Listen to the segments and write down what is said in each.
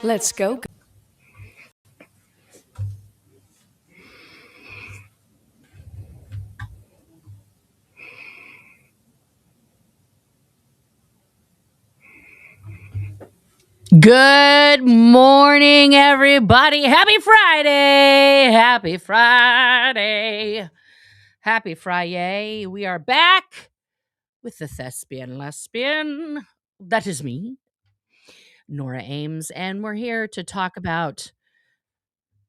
Let's go. Good morning, everybody. Happy Friday. Happy Friday. Happy Friday. We are back with the thespian lesbian. That is me, Nora Ames, and we're here to talk about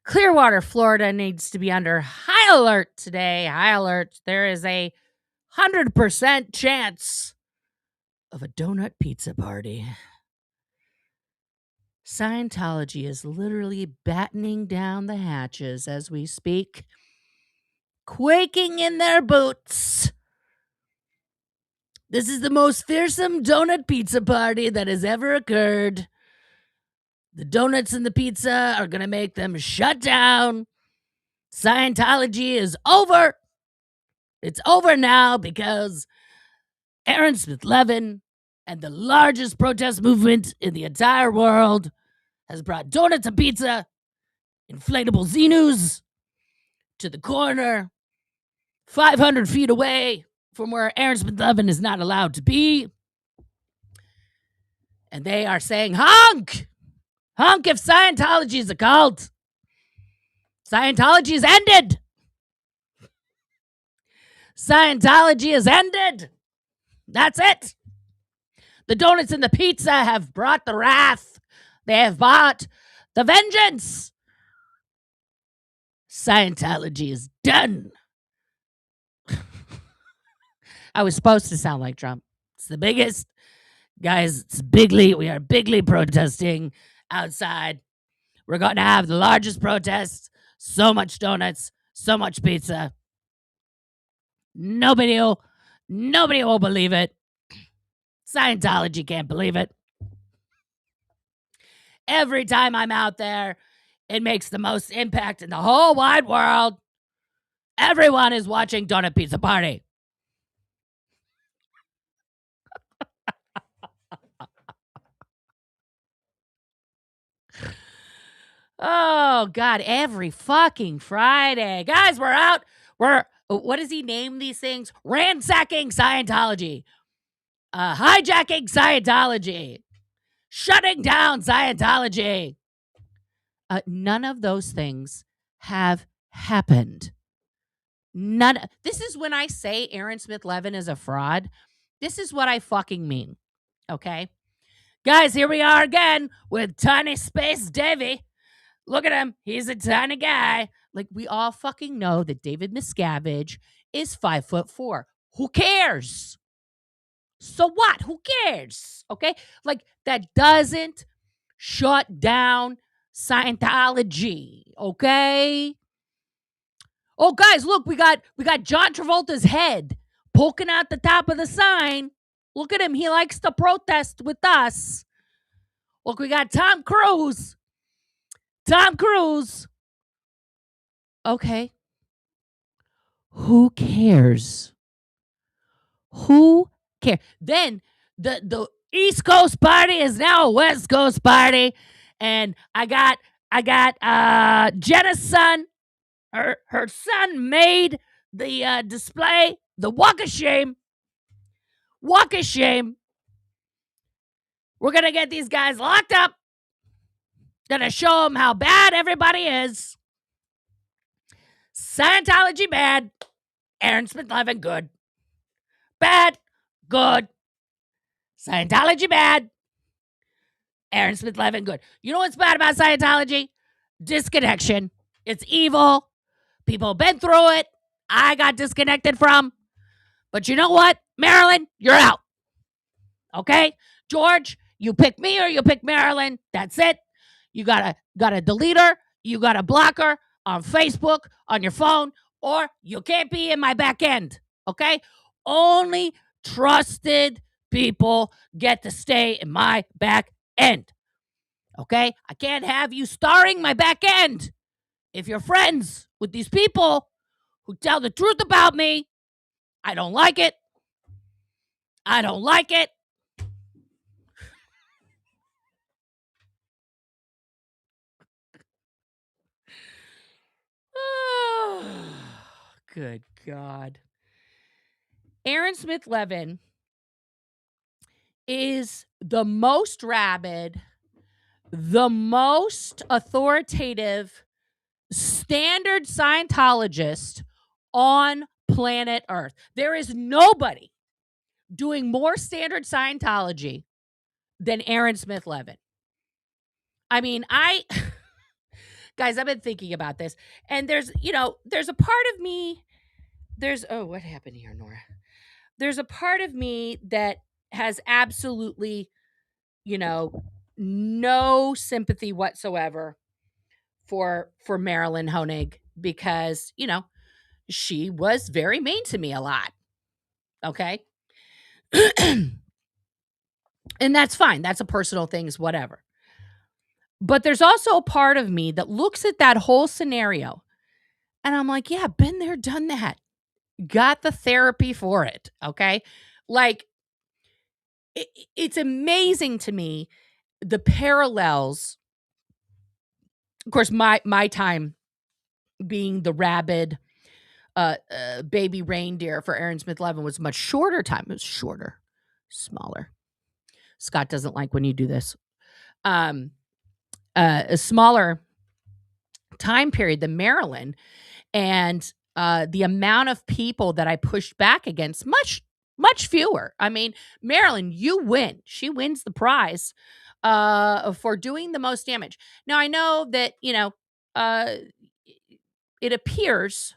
Clearwater, Florida needs to be under high alert today. High alert. There is a 100% chance of a donut pizza party. Scientology is literally battening down the hatches as we speak, quaking in their boots. This is the most fearsome donut pizza party that has ever occurred. The donuts and the pizza are going to make them shut down. Scientology is over. It's over now because Aaron Smith Levin and the largest protest movement in the entire world has brought donuts and pizza, inflatable Xenus, to the corner 500 feet away from where Aaron Smith Levin is not allowed to be. And they are saying, honk! Honk if Scientology is a cult. Scientology is ended. Scientology is ended. That's it. The donuts and the pizza have brought the wrath. They have brought the vengeance. Scientology is done. I was supposed to sound like Trump. It's the biggest. Guys, it's bigly. We are bigly protesting outside. We're going to have the largest protest. So much donuts, so much pizza. Nobody will believe it. Scientology can't believe it. Every time I'm out there, it makes the most impact in the whole wide world. Everyone is watching Donut Pizza Party. Oh, God, every fucking Friday. Guys, we're out. What does he name these things? Ransacking Scientology. Hijacking Scientology. Shutting down Scientology. None of those things have happened. This is when I say Aaron Smith Levin is a fraud. This is what I fucking mean. Okay? Guys, here we are again with Tiny Space Davy. Look at him. He's a tiny guy. Like, we all fucking know that David Miscavige is 5'4". Who cares? So what? Who cares? Okay? Like, that doesn't shut down Scientology. Okay? Oh, guys, look, we got John Travolta's head poking out the top of the sign. Look at him. He likes to protest with us. Look, we got Tom Cruise. Tom Cruise. Okay. Who cares? Who cares? Then the East Coast party is now a West Coast party, and I got Jenna's son. Her son made the display, the walk of shame. Walk of shame. We're gonna get these guys locked up. Gonna show them how bad everybody is. Scientology bad. Aaron Smith Levin good. Bad, good. Scientology bad. Aaron Smith Levin good. You know what's bad about Scientology? Disconnection. It's evil. People have been through it. I got disconnected from. But you know what? Marilyn, you're out. Okay? George, you pick me or you pick Marilyn. That's it. You gotta delete her. You gotta block her on Facebook, on your phone, or you can't be in my back end. Okay? Only trusted people get to stay in my back end. Okay? I can't have you starring my back end. If you're friends with these people who tell the truth about me, I don't like it. I don't like it. Good God. Aaron Smith Levin is the most rabid, the most authoritative, standard Scientologist on planet Earth. There is nobody doing more standard Scientology than Aaron Smith Levin. I mean, guys, I've been thinking about this, and there's a part of me, what happened here, Nora? There's a part of me that has absolutely, no sympathy whatsoever for Marilyn Honig because, she was very mean to me a lot. Okay? And that's fine. That's a personal thing, is whatever. But there's also a part of me that looks at that whole scenario and I'm like, yeah, been there, done that. Got the therapy for it. Okay? Like, it's amazing to me the parallels. Of course, my time being the rabid baby reindeer for Aaron Smith Levin was much shorter time. It was shorter, smaller. Scott doesn't like when you do this. A smaller time period than Marilyn, and the amount of people that I pushed back against, much fewer. I mean, Marilyn, you win. She wins the prize for doing the most damage. Now, I know that, it appears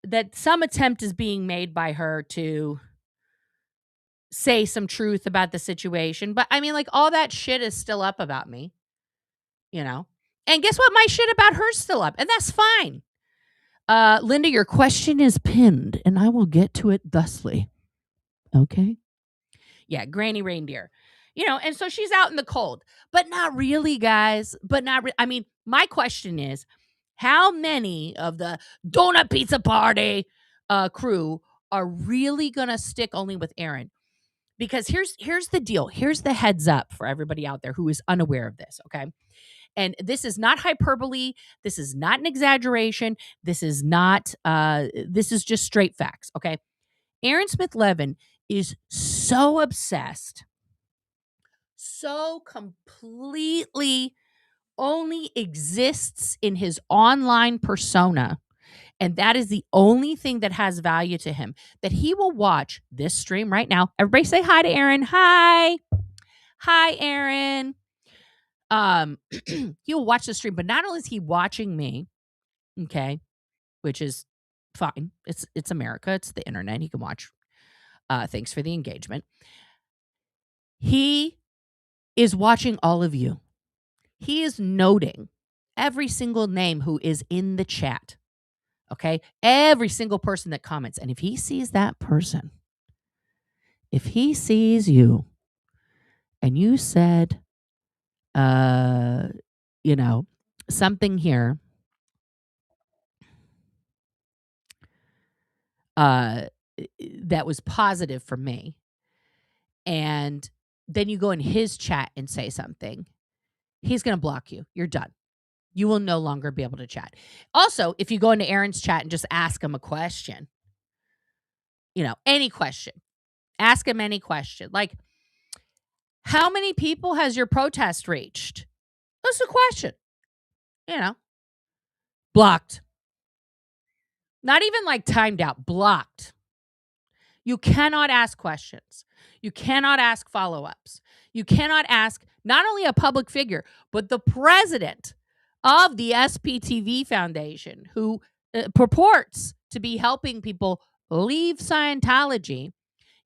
that some attempt is being made by her to say some truth about the situation. But I mean, like, all that shit is still up about me, And guess what? My shit about her's still up, and that's fine. Linda, your question is pinned, and I will get to it thusly. Okay? Yeah, Granny Reindeer. And so she's out in the cold. But not really, guys. I mean, my question is, how many of the Donut Pizza Party crew are really going to stick only with Aaron? Because here's the deal. Here's the heads up for everybody out there who is unaware of this, okay? And this is not hyperbole. This is not an exaggeration. This is just straight facts, okay? Aaron Smith Levin is so obsessed, so completely only exists in his online persona, and that is the only thing that has value to him, that he will watch this stream right now. Everybody say hi to Aaron. Hi. Hi, Aaron. He'll watch the stream, but not only is he watching me, okay, which is fine. It's America. It's the internet. He can watch. Thanks for the engagement. He is watching all of you. He is noting every single name who is in the chat. Okay? Every single person that comments. And if he sees that person, if he sees you and you said, something here, that was positive for me, and then you go in his chat and say something, he's going to block you. You're done. You will no longer be able to chat. Also, if you go into Aaron's chat and just ask him a question, any question, ask him any question. Like, how many people has your protest reached? That's a question. Blocked. Not even like timed out, blocked. You cannot ask questions. You cannot ask follow-ups. You cannot ask not only a public figure, but the president of the SPTV Foundation, who purports to be helping people leave Scientology,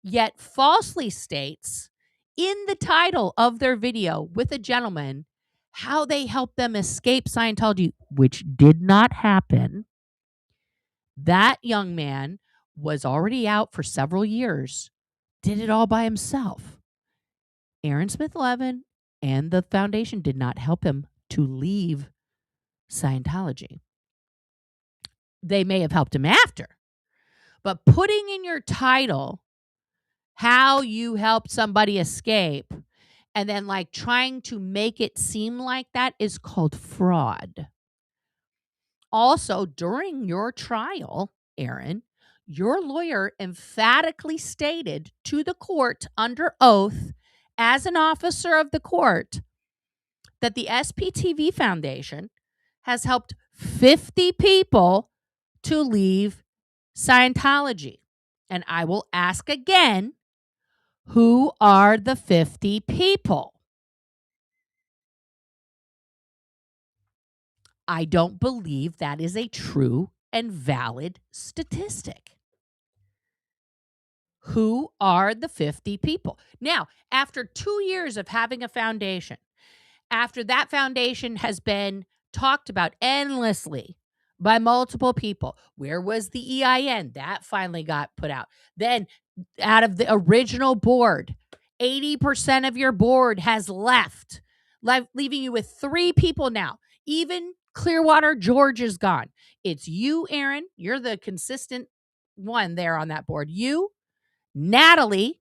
yet falsely states in the title of their video with a gentleman how they helped them escape Scientology, which did not happen. That young man was already out for several years, did it all by himself. Aaron Smith Levin and the foundation did not help him to leave Scientology. They may have helped him after, but putting in your title how you helped somebody escape and then like trying to make it seem like that is called fraud. Also, during your trial, Aaron, your lawyer emphatically stated to the court under oath as an officer of the court that the SPTV Foundation has helped 50 people to leave Scientology. And I will ask again, who are the 50 people? I don't believe that is a true and valid statistic. Who are the 50 people? Now, after 2 years of having a foundation, after that foundation has been talked about endlessly by multiple people, where was the EIN? That finally got put out. Then, out of the original board, 80% of your board has left, leaving you with 3 people now. Even Clearwater George is gone. It's you, Aaron. You're the consistent one there on that board. You, Natalie,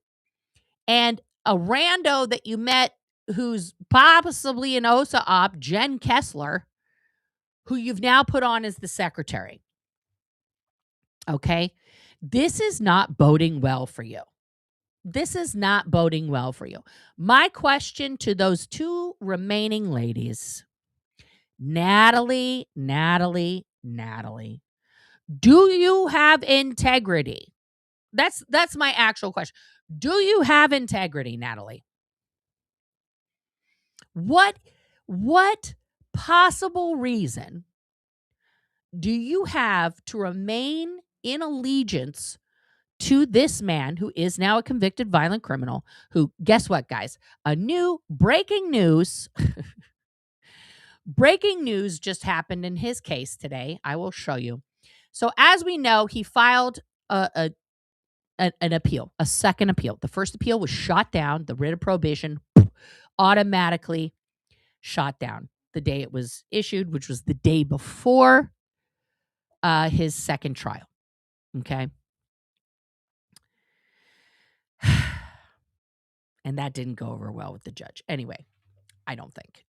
and a rando that you met who's possibly an OSA op, Jen Kessler, who you've now put on as the secretary. Okay? This is not boding well for you. This is not boding well for you. My question to those 2 remaining ladies, Natalie, do you have integrity? That's my actual question. Do you have integrity, Natalie? What possible reason do you have to remain in allegiance to this man who is now a convicted violent criminal who, guess what, guys? A new breaking news just happened in his case today. I will show you. So as we know, he filed an appeal, a second appeal. The first appeal was shot down. The writ of prohibition automatically shot down the day it was issued, which was the day before his second trial. Okay. And that didn't go over well with the judge. Anyway, I don't think.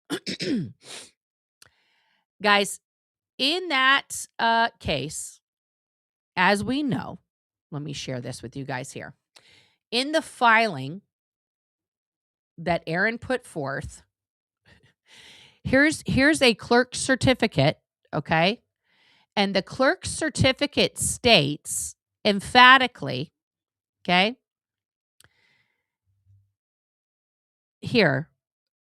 Guys, in that case, as we know, let me share this with you guys here. In the filing that Aaron put forth, here's a clerk's certificate, okay? And the clerk's certificate states emphatically, okay, here,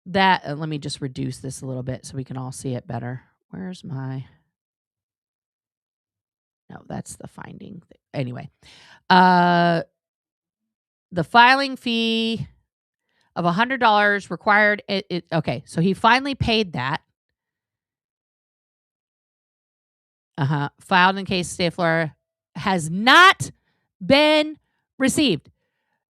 that, let me just reduce this a little bit so we can all see it better. Where's my, no, that's the finding. Anyway, the filing fee of $100 required. Okay, so he finally paid that. Filed in case state of Florida has not been received.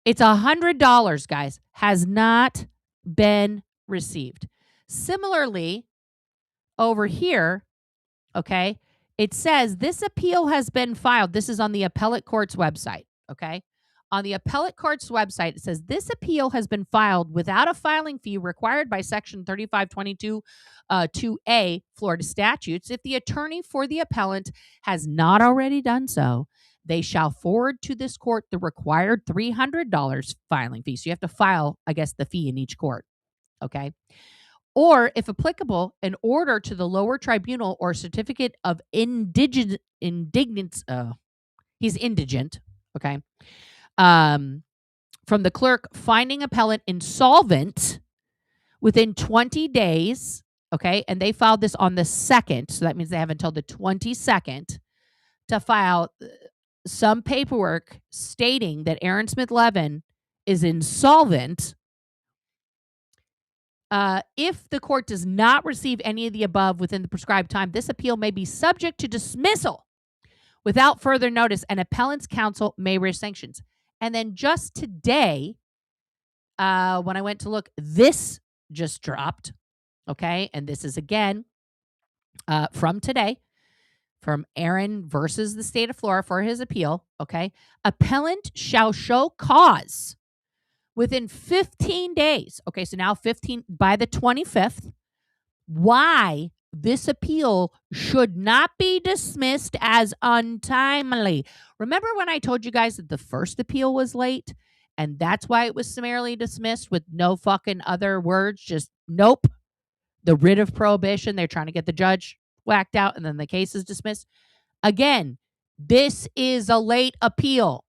It's $100, guys. Has not been received. Similarly, over here, okay, it says this appeal has been filed. This is on the appellate court's website, okay? On the appellate court's website, it says this appeal has been filed without a filing fee required by Section 3522 2A Florida statutes. If the attorney for the appellant has not already done so, they shall forward to this court the required $300 filing fee. So you have to file, I guess, the fee in each court, okay? Or, if applicable, an order to the lower tribunal or certificate of indigence. He's indigent, okay? From the clerk finding appellant insolvent within 20 days, okay? And they filed this on the 2nd, so that means they have until the 22nd to file some paperwork stating that Aaron Smith Levin is insolvent. If the court does not receive any of the above within the prescribed time, this appeal may be subject to dismissal without further notice, and appellant's counsel may raise sanctions. And then just today, when I went to look, this just dropped, okay? And this is again from today, from Aaron versus the state of Florida for his appeal, okay? Appellant shall show cause within 15 days. Okay, so now 15 by the 25th. Why this appeal should not be dismissed as untimely. Remember when I told you guys that the first appeal was late and that's why it was summarily dismissed with no fucking other words? Just nope. The writ of prohibition, they're trying to get the judge whacked out and then the case is dismissed. Again, this is a late appeal.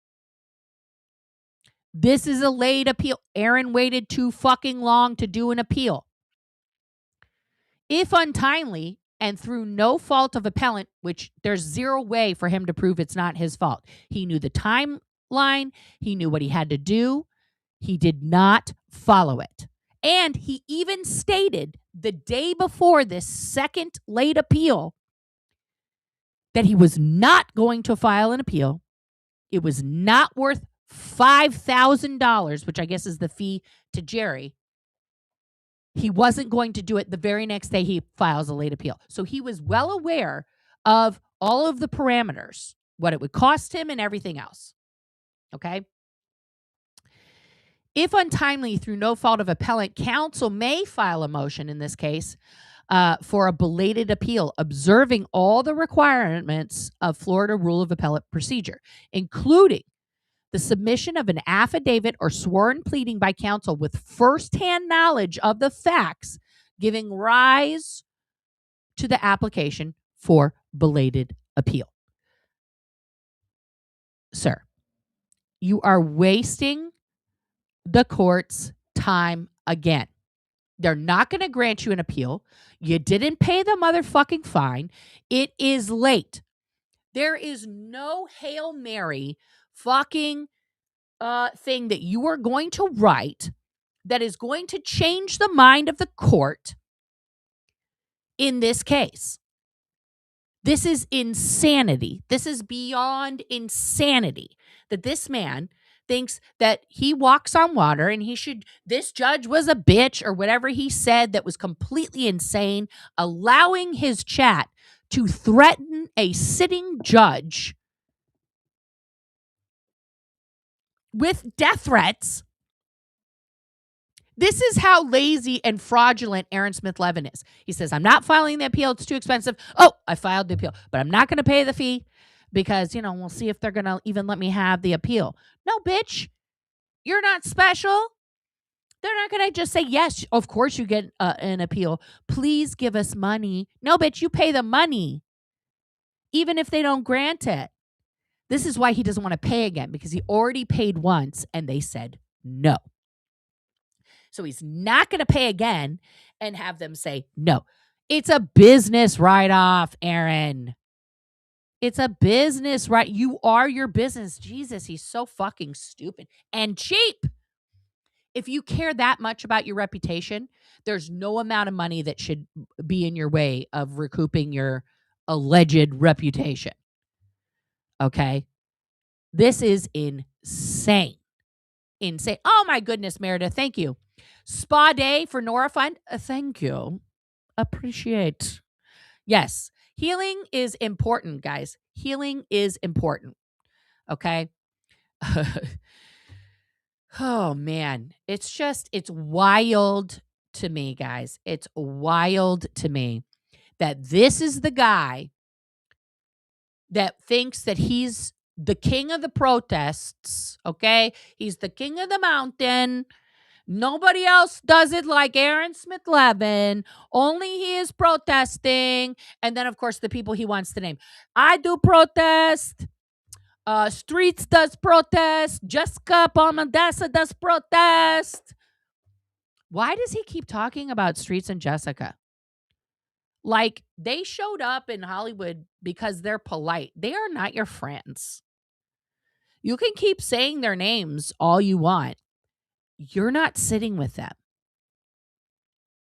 This is a late appeal. Aaron waited too fucking long to do an appeal. If untimely and through no fault of appellant, which there's zero way for him to prove it's not his fault. He knew the timeline. He knew what he had to do. He did not follow it. And he even stated the day before this second late appeal that he was not going to file an appeal. It was not worth $5,000, which I guess is the fee to Jerry. He wasn't going to do it. The very next day he files a late appeal. So he was well aware of all of the parameters, what it would cost him and everything else. Okay? If untimely through no fault of appellant, counsel may file a motion in this case for a belated appeal, observing all the requirements of Florida Rule of Appellate Procedure, including the submission of an affidavit or sworn pleading by counsel with firsthand knowledge of the facts giving rise to the application for belated appeal. Sir, you are wasting the court's time again. They're not going to grant you an appeal. You didn't pay the motherfucking fine. It is late. There is no Hail Mary fucking thing that you are going to write that is going to change the mind of the court in this case. This is insanity. This is beyond insanity that this man thinks that he walks on water and this judge was a bitch or whatever he said that was completely insane, allowing his chat to threaten a sitting judge with death threats. This is how lazy and fraudulent Aaron Smith Levin is. He says, I'm not filing the appeal. It's too expensive. Oh, I filed the appeal, but I'm not going to pay the fee because, we'll see if they're going to even let me have the appeal. No, bitch, you're not special. They're not going to just say, yes, of course you get an appeal. Please give us money. No, bitch, you pay the money, even if they don't grant it. This is why he doesn't want to pay again, because he already paid once and they said no. So he's not going to pay again and have them say no. It's a business write-off, Aaron. It's a business, right? You are your business. Jesus, he's so fucking stupid and cheap. If you care that much about your reputation, there's no amount of money that should be in your way of recouping your alleged reputation. Okay? This is insane. Insane. Oh my goodness, Meredith. Thank you. Spa day for Nora Fund. Thank you. Appreciate. Yes. Healing is important, guys. Healing is important. Okay? Oh, man. It's wild to me, guys. It's wild to me that this is the guy that thinks that he's the king of the protests, okay? He's the king of the mountain. Nobody else does it like Aaron Smith Levin. Only he is protesting. And then, of course, the people he wants to name. I do protest. Streets does protest. Jessica Palmadessa does protest. Why does he keep talking about Streets and Jessica? Like, they showed up in Hollywood because they're polite. They are not your friends. You can keep saying their names all you want. You're not sitting with them.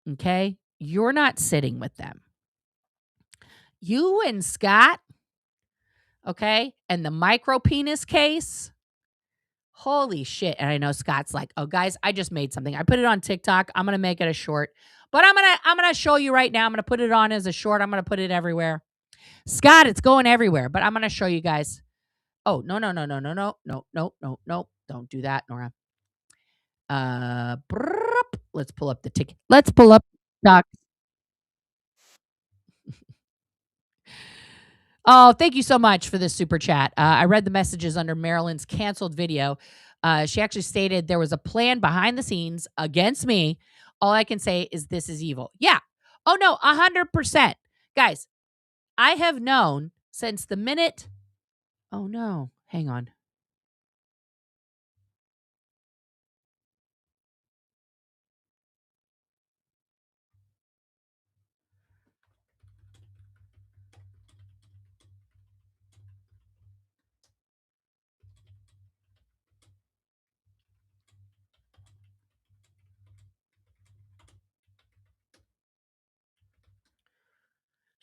Okay? You're not sitting with them. You and Scott, okay, and the micro penis case, holy shit. And I know Scott's like, oh, guys, I just made something. I put it on TikTok. I'm going to make it a short. But I'm gonna show you right now. I'm going to put it on as a short. I'm going to put it everywhere. Scott, it's going everywhere. But I'm going to show you guys. Oh, no. Don't do that, Nora. Let's pull up the ticket. Let's pull up doc. Oh, thank you so much for this super chat. I read the messages under Marilyn's canceled video. She actually stated there was a plan behind the scenes against me. All I can say is this is evil. Yeah. Oh, no, 100%. Guys, I have known since the minute. Oh, no. Hang on.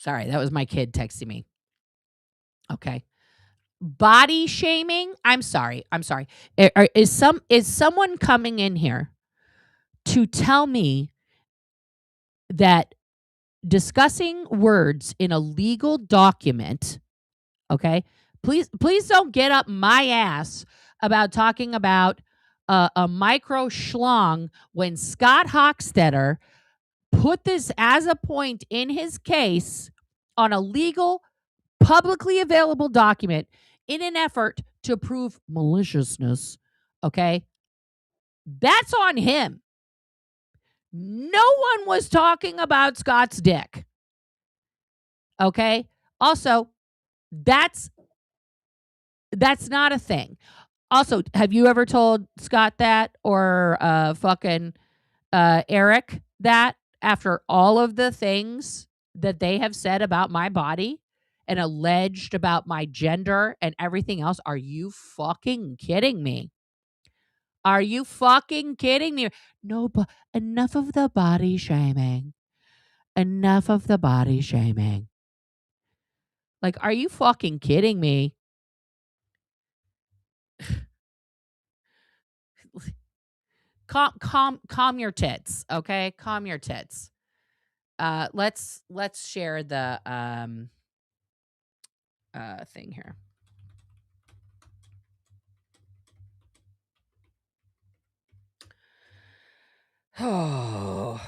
Sorry, that was my kid texting me. Okay. Body shaming? I'm sorry. Is someone coming in here to tell me that discussing words in a legal document, okay? Please don't get up my ass about talking about a micro schlong when Scott Hochstetter put this as a point in his case on a legal, publicly available document in an effort to prove maliciousness, okay? That's on him. No one was talking about Scott's dick. Okay? Also, that's not a thing. Also, have you ever told Scott that or fucking Eric that after all of the things that they have said about my body and alleged about my gender and everything else? Are you fucking kidding me? Are you fucking kidding me? No, but enough of the body shaming. Enough of the body shaming. Like, are you fucking kidding me? Calm your tits, okay? Calm your tits. Let's share the thing here. Oh.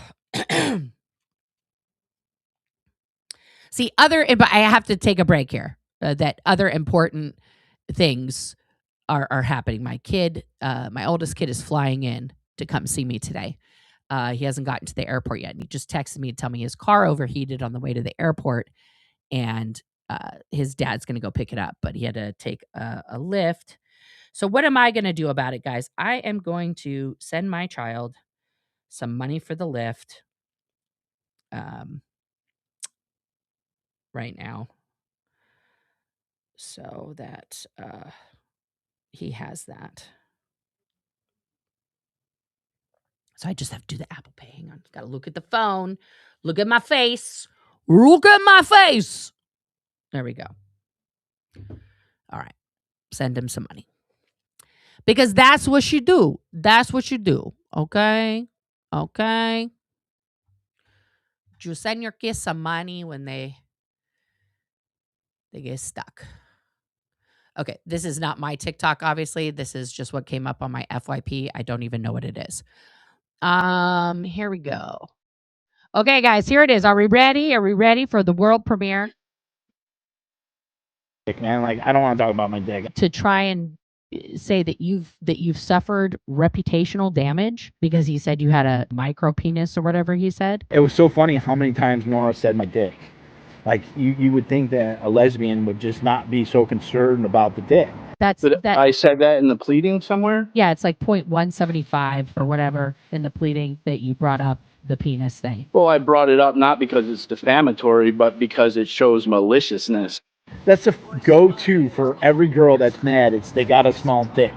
See, but I have to take a break here. That other important things are happening. My kid, my oldest kid, is flying in to come see me today. He hasn't gotten to the airport yet, and he just texted me to tell me his car overheated on the way to the airport, and his dad's going to go pick it up, but he had to take a lift. So what am I going to do about it, guys? I am going to send my child some money for the lift right now so that he has that. So I just have to do the Apple Pay. Hang on. Got to look at the phone. Look at my face. Look at my face. There we go. All right. Send him some money. Because that's what you do. That's what you do. Okay? Okay? You send your kids some money when they get stuck. Okay, this is not my TikTok, obviously. This is just what came up on my FYP. I don't even know what it is. Here we go. Okay, guys, here it is. Are we ready? Are we ready for the world premiere? Man, like, I don't want to talk about my dick. To try and say that you've suffered reputational damage because he said you had a micro penis or whatever he said. It was so funny how many times Nora said my dick. Like, you would think that a lesbian would just not be so concerned about the dick. I said that in the pleading somewhere? Yeah, it's like 0.175 or whatever in the pleading that you brought up the penis thing. Well, I brought it up not because it's defamatory, but because it shows maliciousness. That's a go-to for every girl that's mad. It's they got a small dick.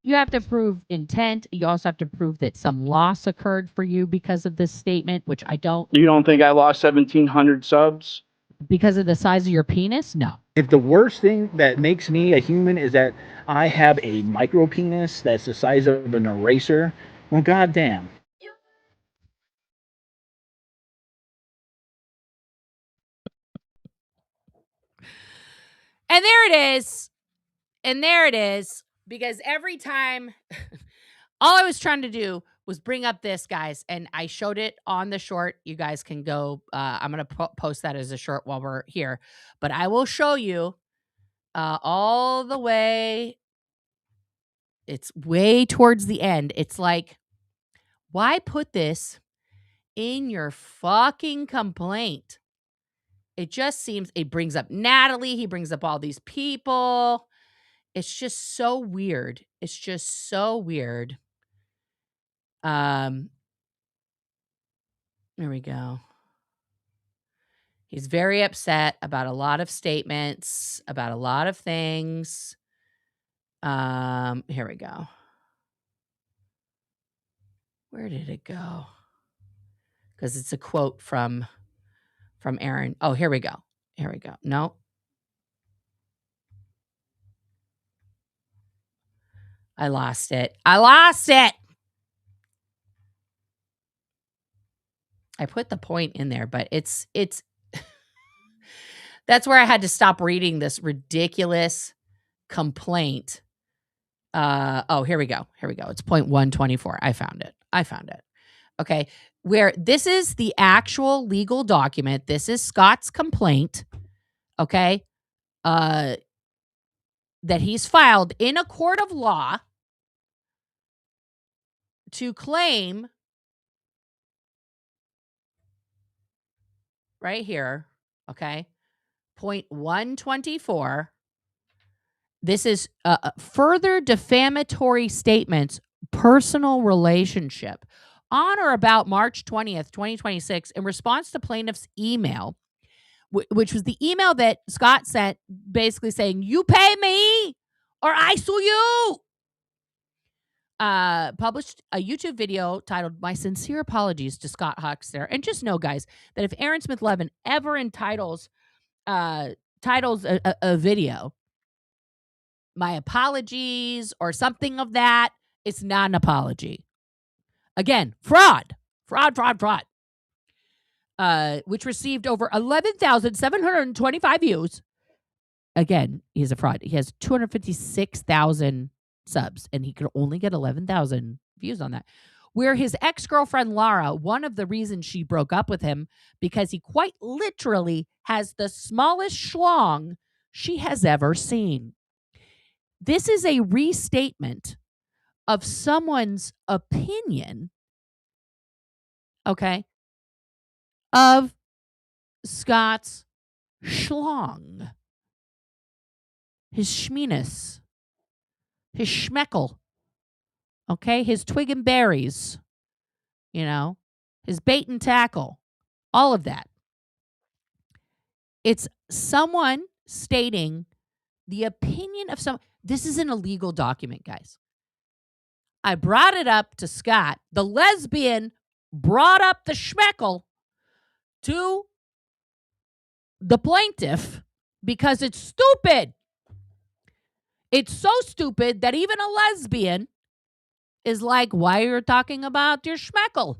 You have to prove intent. You also have to prove that some loss occurred for you because of this statement, which I don't. You don't think I lost 1,700 subs? Because of the size of your penis? No. If the worst thing that makes me a human is that I have a micro penis that's the size of an eraser, well, goddamn. And there it is. And there it is. Because every time, all I was trying to do was bring up this, guys, and I showed it on the short. You guys can go. I'm going to post that as a short while we're here, but I will show you all the way. It's way towards the end. It's like, why put this in your fucking complaint? It just seems, it brings up Natalie. He brings up all these people. It's just so weird. It's just so weird. There we go. He's very upset about a lot of statements, about a lot of things. Here we go. Where did it go? Because it's a quote from Aaron. Oh, here we go. Here we go. No. I lost it. I put the point in there, but it's that's where I had to stop reading this ridiculous complaint. Oh, here we go. It's point 124. I found it. Okay. Where this is the actual legal document. This is Scott's complaint. Okay. That he's filed in a court of law to claim right here. Okay. Point 124. This is further defamatory statements, personal relationship on or about March 20th, 2026, in response to plaintiff's email, which was the email that Scott sent basically saying, you pay me or I sue you. Published a YouTube video titled My Sincere Apologies to Scott Hochstetter. And just know, guys, that if Aaron Smith Levin ever titles a video, my apologies or something of that, it's not an apology. Again, fraud, which received over 11,725 views. Again, he's a fraud. He has 256,000 subs, and he could only get 11,000 views on that. Where his ex-girlfriend, Laura, one of the reasons she broke up with him, because he quite literally has the smallest schlong she has ever seen. This is a restatement of someone's opinion, okay, of Scott's schlong, his schmenis, his schmeckle, okay, his twig and berries, his bait and tackle, all of that. It's someone stating the opinion of someone. This is an illegal document, guys. I brought it up to Scott. The lesbian brought up the schmeckle to the plaintiff because it's stupid. It's so stupid that even a lesbian is like, why are you talking about your schmeckle?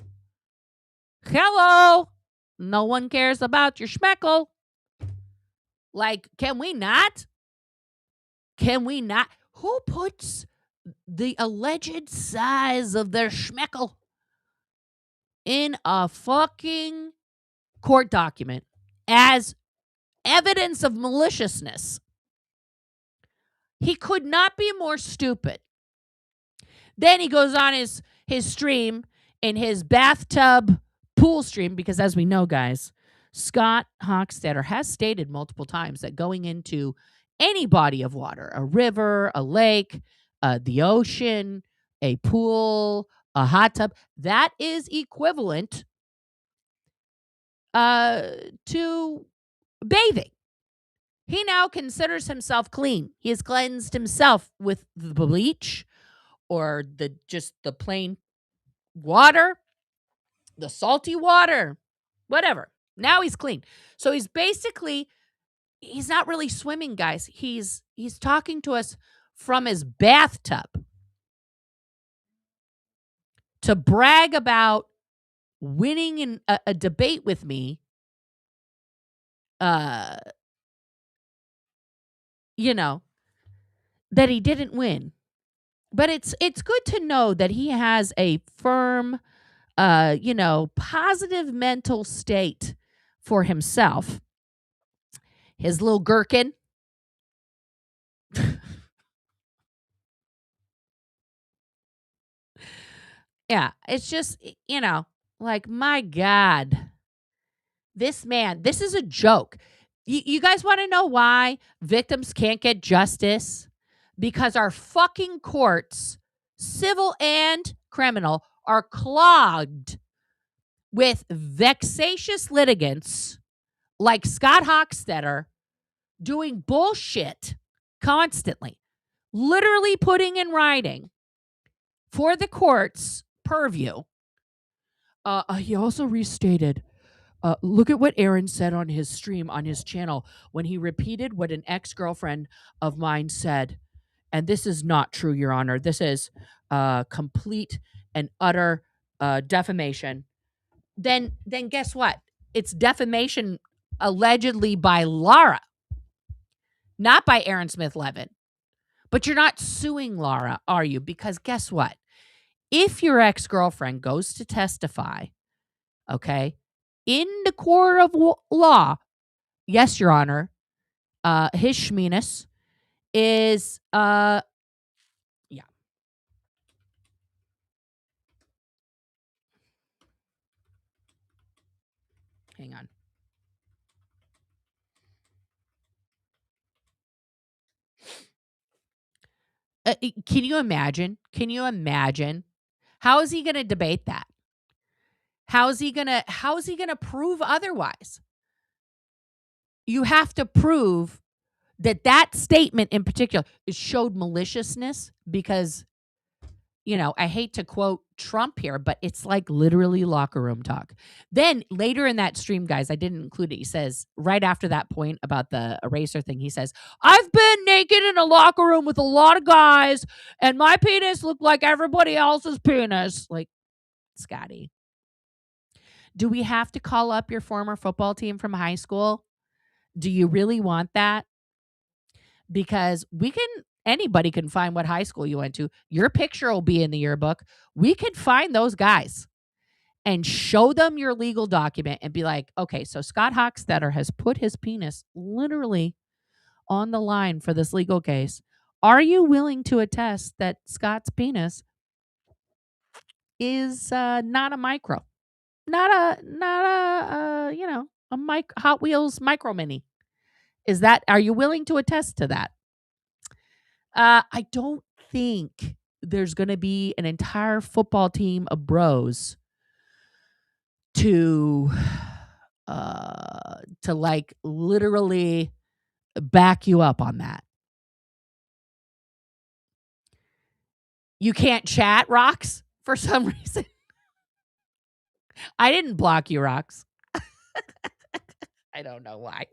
Hello. No one cares about your schmeckle. Like, can we not? Who puts the alleged size of their schmeckle in a fucking court document as evidence of maliciousness? He could not be more stupid. Then he goes on his stream, in his bathtub pool stream, because as we know, guys, Scott Hochstetter has stated multiple times that going into any body of water, a river, a lake, the ocean, a pool, a hot tub, that is equivalent to bathing. He now considers himself clean. He has cleansed himself with the bleach or just the plain water, the salty water, whatever. Now he's clean. So he's not really swimming, guys. He's talking to us from his bathtub to brag about winning in a debate with me. That he didn't win. But it's good to know that he has a firm, positive mental state for himself. His little gherkin. Yeah, it's just, like, my God, this man, this is a joke. You guys want to know why victims can't get justice? Because our fucking courts, civil and criminal, are clogged with vexatious litigants like Scott Hochstetter doing bullshit constantly, literally putting in writing for the court's purview. He also restated, look at what Aaron said on his stream, on his channel, when he repeated what an ex-girlfriend of mine said. And this is not true, Your Honor. This is complete and utter defamation. Then guess what? It's defamation allegedly by Laura, not by Aaron Smith Levin. But you're not suing Laura, are you? Because guess what? If your ex-girlfriend goes to testify, okay, in the court of law, yes, Your Honor, his schmeenus is, yeah. Hang on. Can you imagine? Can you imagine? How is he going to debate that? How is he going to prove otherwise? You have to prove that statement in particular showed maliciousness because, I hate to quote Trump here, but it's like literally locker room talk. Then later in that stream, guys, I didn't include it. He says, right after that point about the eraser thing, he says, I've been naked in a locker room with a lot of guys and my penis looked like everybody else's penis. Like, Scotty, do we have to call up your former football team from high school? Do you really want that? Because anybody can find what high school you went to. Your picture will be in the yearbook. We could find those guys and show them your legal document and be like, okay, so Scott Hochstetter has put his penis literally on the line for this legal case. Are you willing to attest that Scott's penis is not a micro, not a Hot Wheels micro mini? Are you willing to attest to that? I don't think there's going to be an entire football team of bros to like literally back you up on that. You can't chat, Rocks, for some reason. I didn't block you, Rocks. I don't know why.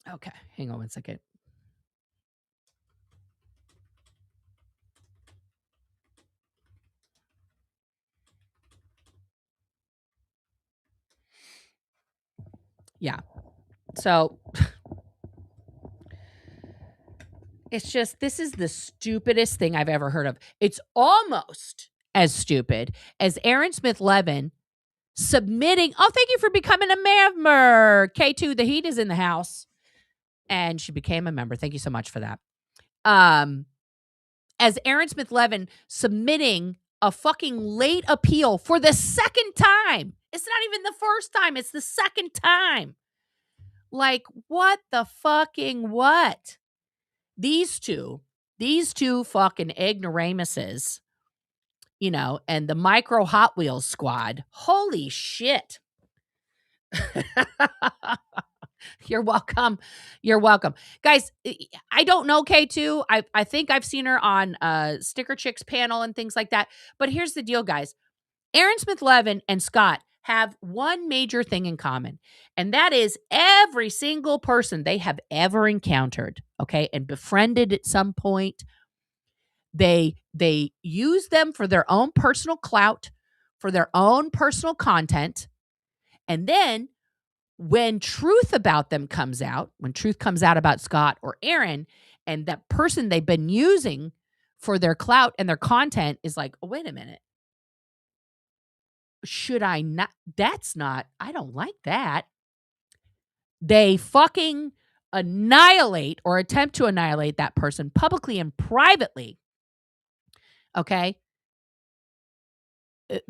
Okay, hang on one second. Yeah. So it's just, this is the stupidest thing I've ever heard of. It's almost as stupid as Aaron Smith Levin submitting. Oh, thank you for becoming a member. K2, the heat is in the house. And she became a member. Thank you so much for that. As Aaron Smith Levin submitting a fucking late appeal for the second time. It's not even the first time. It's the second time. Like, what the fucking what? These two fucking ignoramuses, and the micro Hot Wheels squad. Holy shit. You're welcome. You're welcome. Guys, I don't know K2. I think I've seen her on Sticker Chicks panel and things like that. But here's the deal, guys. Aaron Smith Levin and Scott have one major thing in common, and that is every single person they have ever encountered, okay, and befriended at some point, they use them for their own personal clout, for their own personal content, and then when truth about them comes out, when truth comes out about Scott or Aaron, and that person they've been using for their clout and their content is like, oh, wait a minute. Should I not? I don't like that. They fucking annihilate or attempt to annihilate that person publicly and privately. Okay?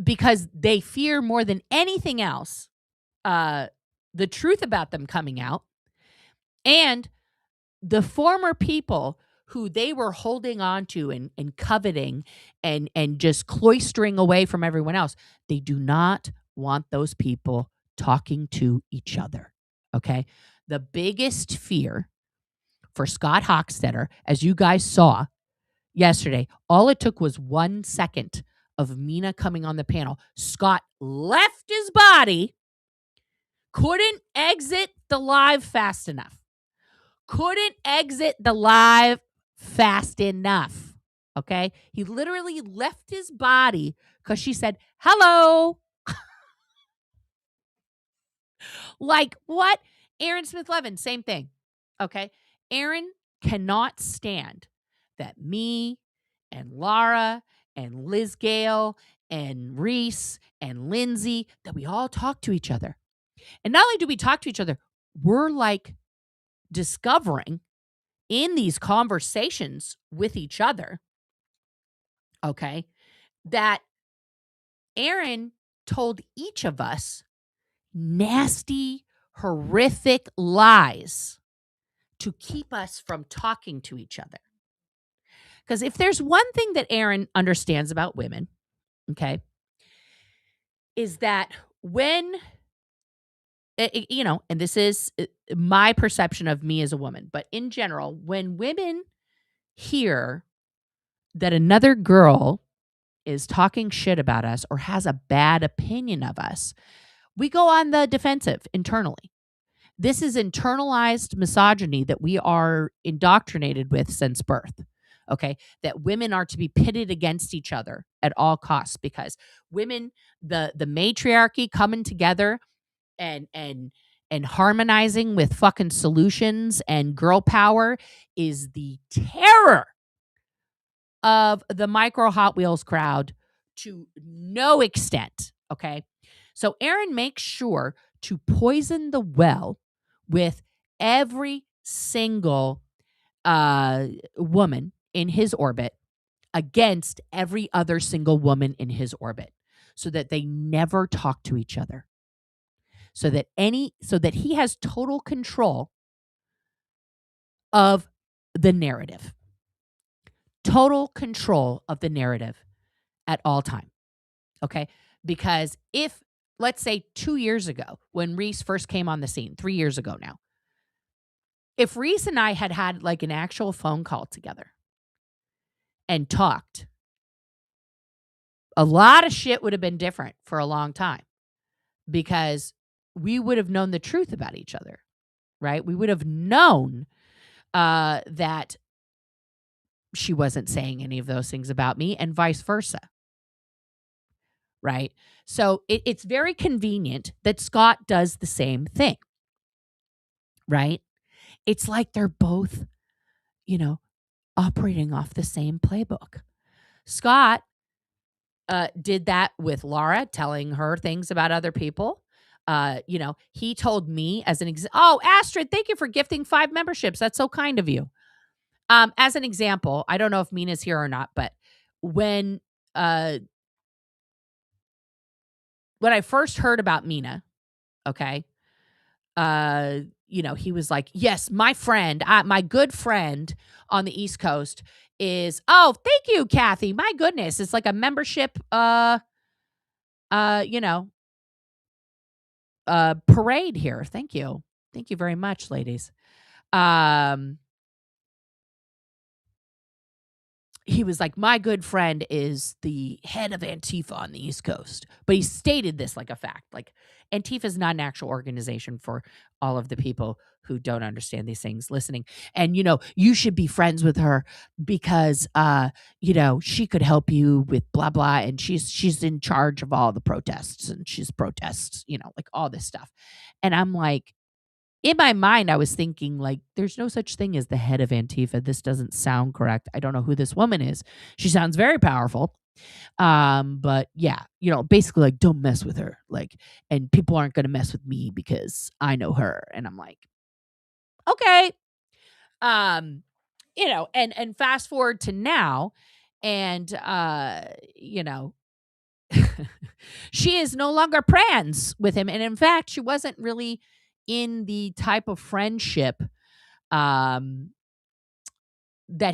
Because they fear more than anything else the truth about them coming out, and the former people who they were holding on to and coveting and just cloistering away from everyone else. They do not want those people talking to each other. Okay? The biggest fear for Scott Hochstetter, as you guys saw yesterday, all it took was 1 second of Mina coming on the panel. Scott left his body, couldn't exit the live fast enough. Okay? He literally left his body because she said, hello. Like, what? Aaron Smith-Levin, same thing. Okay? Aaron cannot stand that me and Laura and Liz Gale and Reese and Lindsay, that we all talk to each other. And not only do we talk to each other, we're like discovering in these conversations with each other, okay, that Aaron told each of us nasty, horrific lies to keep us from talking to each other. Because if there's one thing that Aaron understands about women, okay, is that when, and this is my perception of me as a woman, but in general, when women hear that another girl is talking shit about us or has a bad opinion of us, we go on the defensive internally. This is internalized misogyny that we are indoctrinated with since birth. Okay, that women are to be pitted against each other at all costs, because women, the matriarchy coming together and harmonizing with fucking solutions and girl power is the terror of the micro Hot Wheels crowd to no extent. Okay, so Aaron makes sure to poison the well with every single woman in his orbit against every other single woman in his orbit, so that they never talk to each other, so that he has total control of the narrative. Total control of the narrative at all time. Okay? Because if, let's say 2 years ago, when Reese first came on the scene, 3 years ago now, if Reese and I had like an actual phone call together and talked, a lot of shit would have been different for a long time, because we would have known the truth about each other, right? We would have known that she wasn't saying any of those things about me, and vice versa. Right? So it's very convenient that Scott does the same thing. Right? It's like they're both, operating off the same playbook. Scott did that with Laura, telling her things about other people. He told me as an example. Oh, Astrid, thank you for gifting 5 memberships. That's so kind of you. As an example, I don't know if Mina's here or not, but when I first heard about Mina, okay, he was like, yes, my friend, my good friend on the East Coast is, oh, thank you, Kathy. My goodness. It's like a membership, parade here. Thank you. Thank you very much, ladies. he was like, my good friend is the head of Antifa on the East Coast. But he stated this like a fact. Like, Antifa is not an actual organization, for all of the people who don't understand these things listening. And, you should be friends with her because, she could help you with blah, blah. And she's in charge of all the protests, and she's protests, like all this stuff. And I'm like, in my mind, I was thinking, like, there's no such thing as the head of Antifa. This doesn't sound correct. I don't know who this woman is. She sounds very powerful. But yeah, basically, like, don't mess with her. Like, and people aren't going to mess with me because I know her. And I'm like, okay. And fast forward to now, and, she is no longer friends with him. And in fact, she wasn't really in the type of friendship that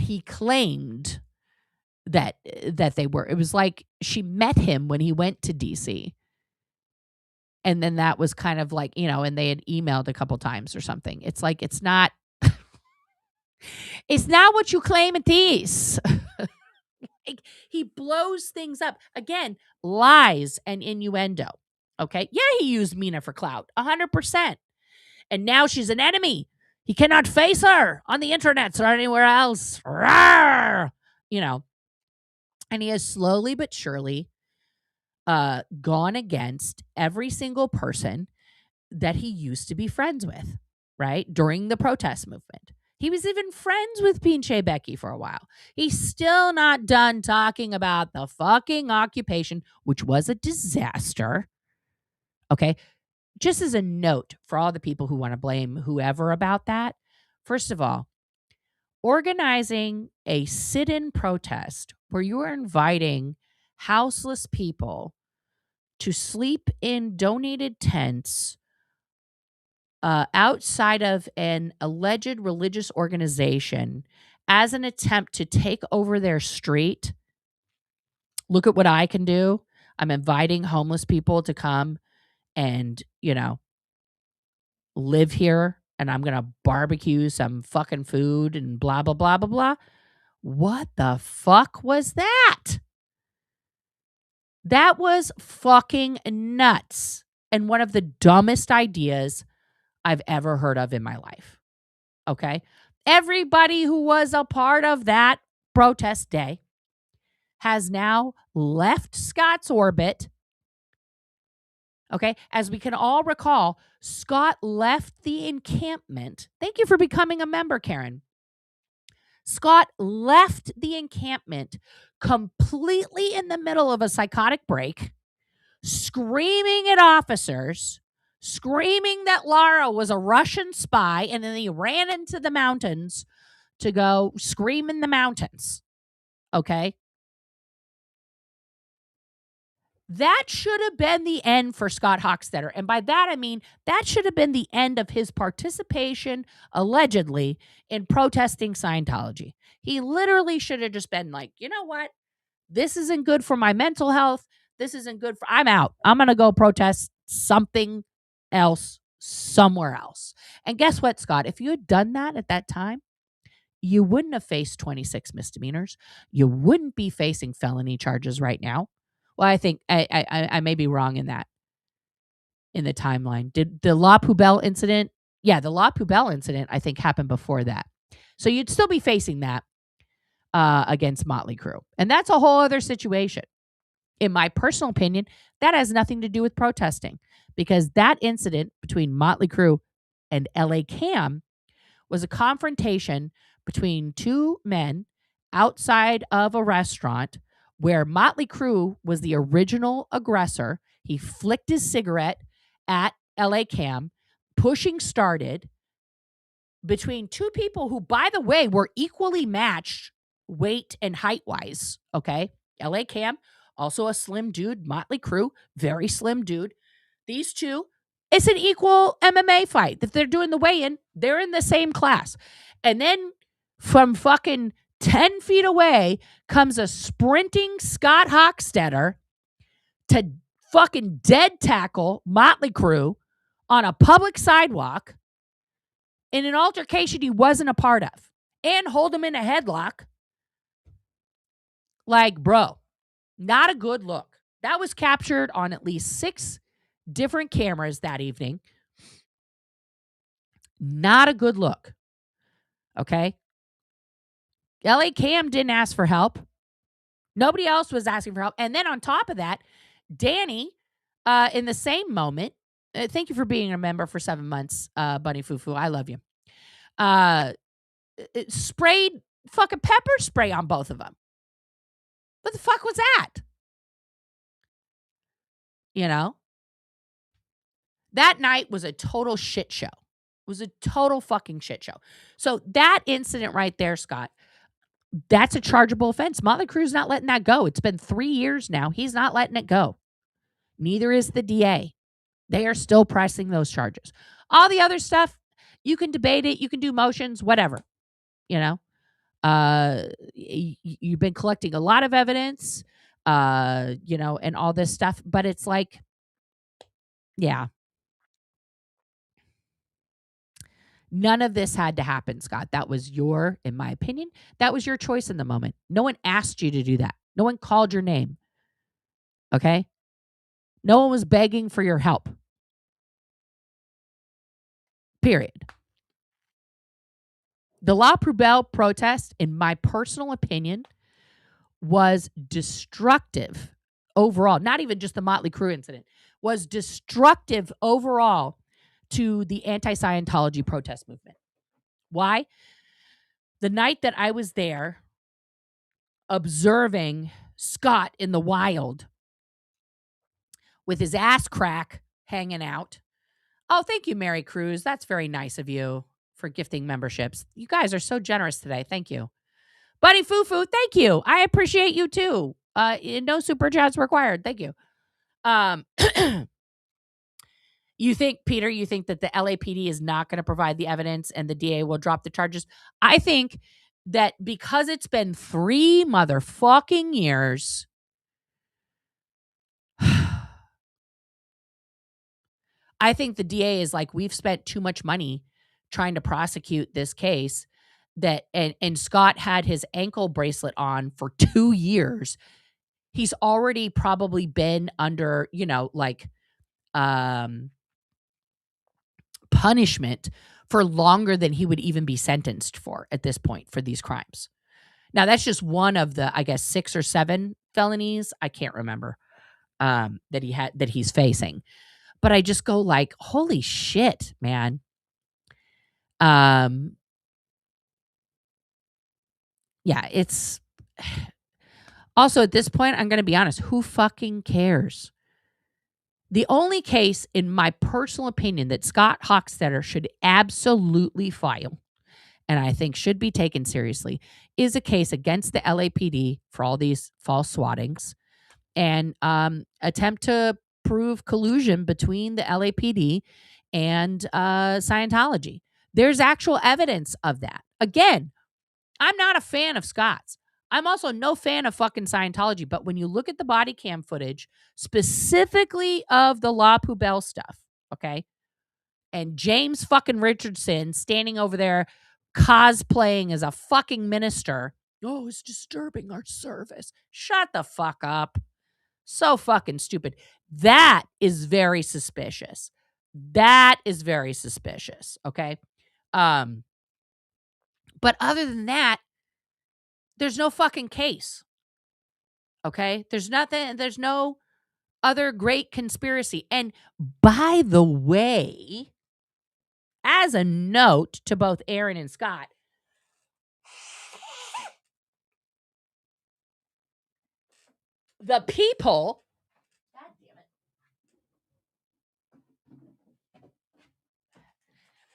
he claimed that they were. It was like she met him when he went to DC. And then that was kind of like, and they had emailed a couple times or something. It's like, it's not what you claim it is. Like, he blows things up. Again, lies and innuendo. Okay. Yeah, he used Mina for clout, 100%. And now she's an enemy. He cannot face her on the internet or anywhere else. Rawr! And he has slowly but surely gone against every single person that he used to be friends with, right? During the protest movement. He was even friends with Pinche Becky for a while. He's still not done talking about the fucking occupation, which was a disaster. Okay. Just as a note for all the people who want to blame whoever about that. First of all, organizing a sit-in protest where you are inviting houseless people to sleep in donated tents outside of an alleged religious organization as an attempt to take over their street. Look at what I can do. I'm inviting homeless people to come and, live here, and I'm going to barbecue some fucking food and blah, blah, blah, blah, blah. What the fuck was that? That was fucking nuts. And one of the dumbest ideas I've ever heard of in my life. Okay. Everybody who was a part of that protest day has now left Scott's orbit. Okay. As we can all recall, Scott left the encampment. Thank you for becoming a member, Karen. Scott left the encampment completely in the middle of a psychotic break, screaming at officers, screaming that Lara was a Russian spy, and then he ran into the mountains to go scream in the mountains. Okay? That should have been the end for Scott Hochstetter. And by that, I mean, that should have been the end of his participation, allegedly, in protesting Scientology. He literally should have just been like, you know what? This isn't good for my mental health. This isn't good for, I'm out. I'm going to go protest something else somewhere else. And guess what, Scott? If you had done that at that time, you wouldn't have faced 26 misdemeanors. You wouldn't be facing felony charges right now. Well, I think I may be wrong in that, in the timeline. Did the La Poubelle incident? Yeah, the La Poubelle incident, I think, happened before that. So you'd still be facing that against Motley Crue. And that's a whole other situation. In my personal opinion, that has nothing to do with protesting, because that incident between Motley Crue and LA Cam was a confrontation between two men outside of a restaurant where Motley Crue was the original aggressor. He flicked his cigarette at LA Cam. Pushing started between two people who, by the way, were equally matched weight and height-wise, okay? LA Cam, also a slim dude. Motley Crue, very slim dude. These two, it's an equal MMA fight. If they're doing the weigh-in, they're in the same class. And then from fucking 10 feet away comes a sprinting Scott Hochstetter to fucking dead tackle Motley Crue on a public sidewalk in an altercation he wasn't a part of, and hold him in a headlock. Like, bro, not a good look. That was captured on at least 6 different cameras that evening. Not a good look. Okay. LA Cam didn't ask for help. Nobody else was asking for help. And then on top of that, Danny, in the same moment, thank you for being a member for 7 months, Bunny Fufu. I love you. It sprayed fucking pepper spray on both of them. What the fuck was that? You know? That night was a total shit show. It was a total fucking shit show. So that incident right there, Scott, that's a chargeable offense. Motley Crue's not letting that go. It's been 3 years now. He's not letting it go. Neither is the DA. They are still pressing those charges. All the other stuff, you can debate it. You can do motions, whatever. You know? You've been collecting a lot of evidence, you know, and all this stuff. But it's like, yeah. None of this had to happen, Scott. That was in my opinion, that was your choice in the moment. No one asked you to do that. No one called your name. Okay? No one was begging for your help. Period. The La Poubelle protest, in my personal opinion, was destructive overall. Not even just the Motley Crue incident, was destructive overall to the anti-Scientology protest movement. Why? The night that I was there observing Scott in the wild with his ass crack hanging out. Oh, thank you, Mary Cruz. That's very nice of you for gifting memberships. You guys are so generous today. Thank you. Buddy Fufu, thank you. I appreciate you too. No super chats required. Thank you. You think, Peter, that the LAPD is not going to provide the evidence and the DA will drop the charges? I think that because it's been 3 motherfucking years, I think the DA is like, we've spent too much money trying to prosecute this case, that and Scott had his ankle bracelet on for 2 years. He's already probably been under, you know, like punishment for longer than he would even be sentenced for at this point for these crimes. Now, that's just one of the, I guess, 6 or 7 felonies. I can't remember that he's facing. But I just go like, holy shit, man. Yeah, it's also at this point, I'm going to be honest, who fucking cares? The only case, in my personal opinion, that Scott Hochstetter should absolutely file, and I think should be taken seriously, is a case against the LAPD for all these false swattings and attempt to prove collusion between the LAPD and Scientology. There's actual evidence of that. Again, I'm not a fan of Scott's. I'm also no fan of fucking Scientology. But when you look at the body cam footage, specifically of the La Poubelle stuff, okay, and James fucking Richardson standing over there cosplaying as a fucking minister, oh, it's disturbing our service. Shut the fuck up. So fucking stupid. That is very suspicious. That is very suspicious, okay? But other than that, there's no fucking case. Okay? There's nothing, there's no other great conspiracy. And by the way, as a note to both Aaron and Scott, the people, God damn it,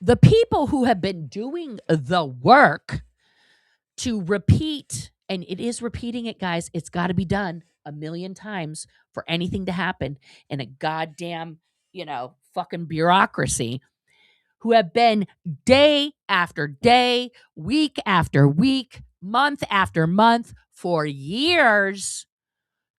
the people who have been doing the work to repeat, and it is repeating it, guys. It's got to be done 1,000,000 times for anything to happen in a goddamn, you know, fucking bureaucracy, who have been day after day, week after week, month after month, for years,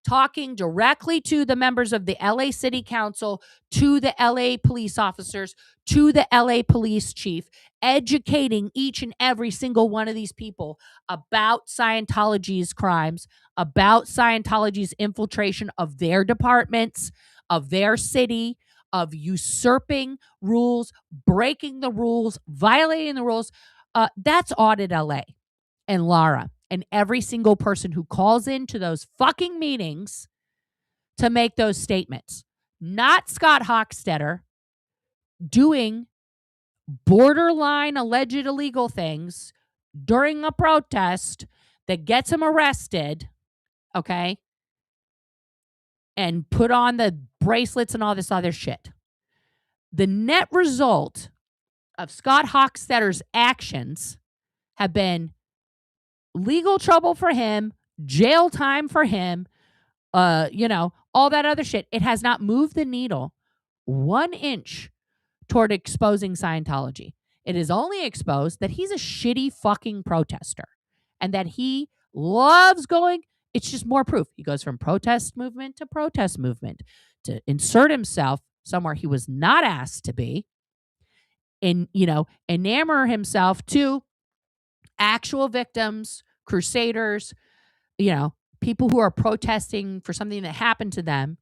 talking directly to the members of the LA City Council, to the LA police officers, to the LA police chief, educating each and every single one of these people about Scientology's crimes, about Scientology's infiltration of their departments, of their city, of usurping rules, breaking the rules, violating the rules. That's Audit LA and Lara and every single person who calls into those fucking meetings to make those statements. Not Scott Hochstetter doing borderline alleged illegal things during a protest that gets him arrested, okay, and put on the bracelets and all this other shit. The net result of Scott Hochstetter's actions have been legal trouble for him, jail time for him, all that other shit. It has not moved the needle 1 inch toward exposing Scientology. It is only exposed that he's a shitty fucking protester and that he loves going. It's just more proof. He goes from protest movement to insert himself somewhere he was not asked to be, and, enamor himself to actual victims, crusaders, people who are protesting for something that happened to them,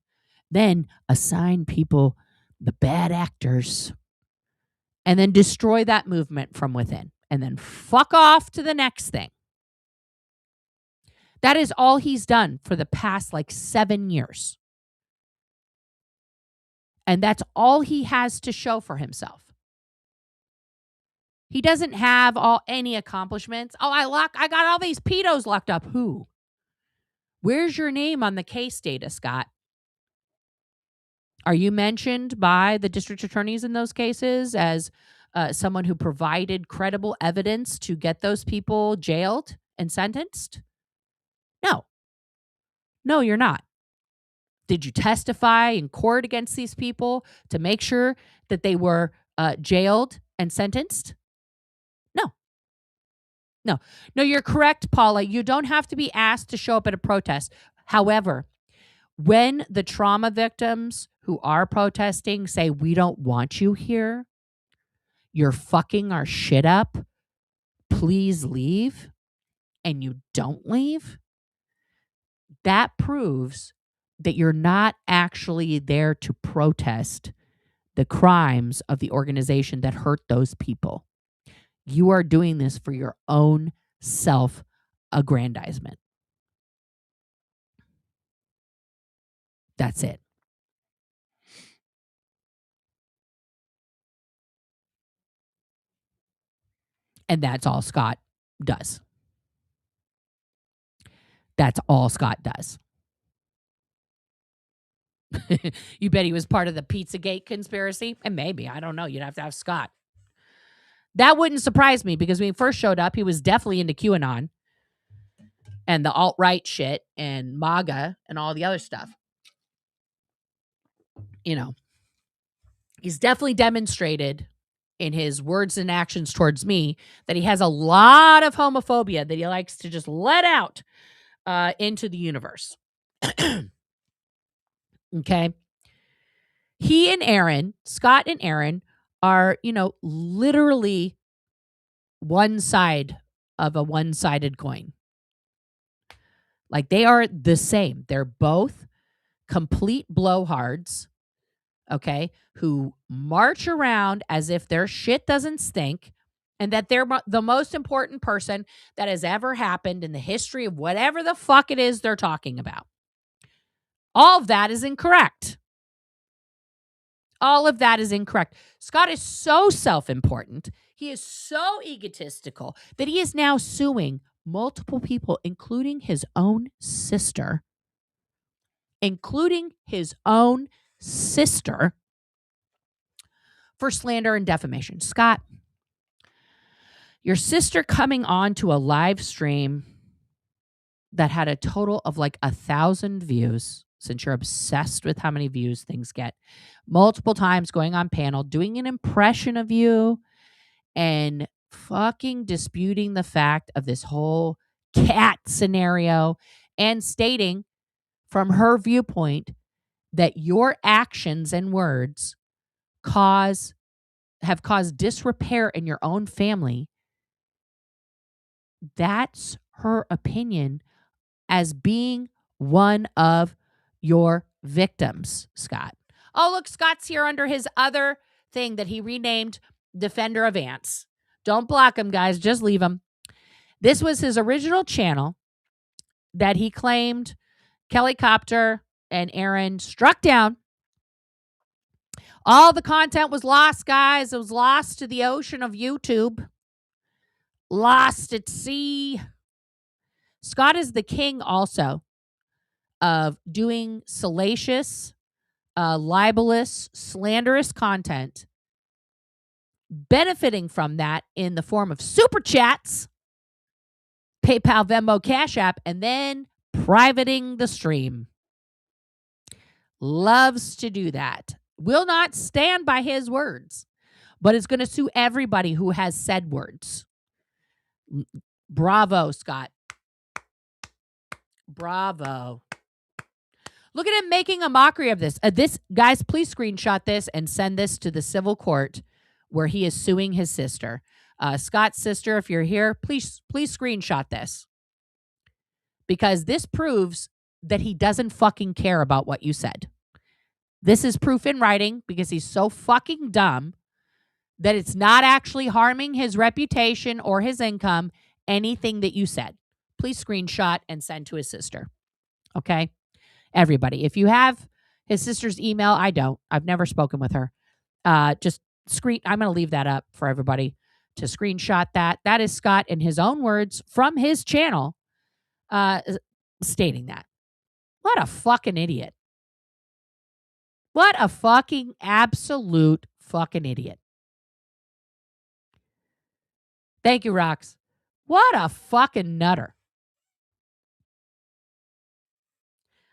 then assign people, the bad actors, and then destroy that movement from within, and then fuck off to the next thing. That is all he's done for the past 7 years. And that's all he has to show for himself. He doesn't have any accomplishments. Oh, I got all these pedos locked up. Who? Where's your name on the case data, Scott? Are you mentioned by the district attorneys in those cases as someone who provided credible evidence to get those people jailed and sentenced? No. No, you're not. Did you testify in court against these people to make sure that they were jailed and sentenced? No, you're correct, Paula. You don't have to be asked to show up at a protest. However, when the trauma victims who are protesting say, we don't want you here, you're fucking our shit up, please leave, and you don't leave, that proves that you're not actually there to protest the crimes of the organization that hurt those people. You are doing this for your own self-aggrandizement. That's it. And that's all Scott does. That's all Scott does. You bet he was part of the Pizzagate conspiracy? And maybe, I don't know. You'd have to have Scott. That wouldn't surprise me because when he first showed up, he was definitely into QAnon and the alt-right shit and MAGA and all the other stuff. He's definitely demonstrated in his words and actions towards me that he has a lot of homophobia that he likes to just let out into the universe. Okay. He and Aaron, Scott and Aaron, are, literally one side of a one-sided coin. They are the same. They're both complete blowhards, okay, who march around as if their shit doesn't stink and that they're the most important person that has ever happened in the history of whatever the fuck it is they're talking about. All of that is incorrect. All of that is incorrect. Scott is so self-important. He is so egotistical that he is now suing multiple people, including his own sister, for slander and defamation. Scott, your sister coming on to a live stream that had a total of 1,000 views, since you're obsessed with how many views things get, multiple times going on panel, doing an impression of you and fucking disputing the fact of this whole cat scenario and stating from her viewpoint that your actions and words have caused disrepair in your own family, that's her opinion as being one of your victims, Scott. Oh, look, Scott's here under his other thing that he renamed Defender of Ants. Don't block him, guys. Just leave him. This was his original channel that he claimed Kelly Copter and Aaron struck down. All the content was lost, guys. It was lost to the ocean of YouTube. Lost at sea. Scott is the king also of doing salacious, libelous, slanderous content, benefiting from that in the form of super chats, PayPal, Venmo, Cash App, and then privating the stream. Loves to do that. Will not stand by his words, but is going to sue everybody who has said words. Bravo, Scott. Bravo. Look at him making a mockery of this. Guys, please screenshot this and send this to the civil court where he is suing his sister. Scott's sister, if you're here, please screenshot this. Because this proves that he doesn't fucking care about what you said. This is proof in writing because he's so fucking dumb that it's not actually harming his reputation or his income, anything that you said. Please screenshot and send to his sister. Okay? Everybody. If you have his sister's email, I don't. I've never spoken with her. I'm going to leave that up for everybody to screenshot that. That is Scott in his own words from his channel stating that. What a fucking idiot. What a fucking absolute fucking idiot. Thank you, Rox. What a fucking nutter.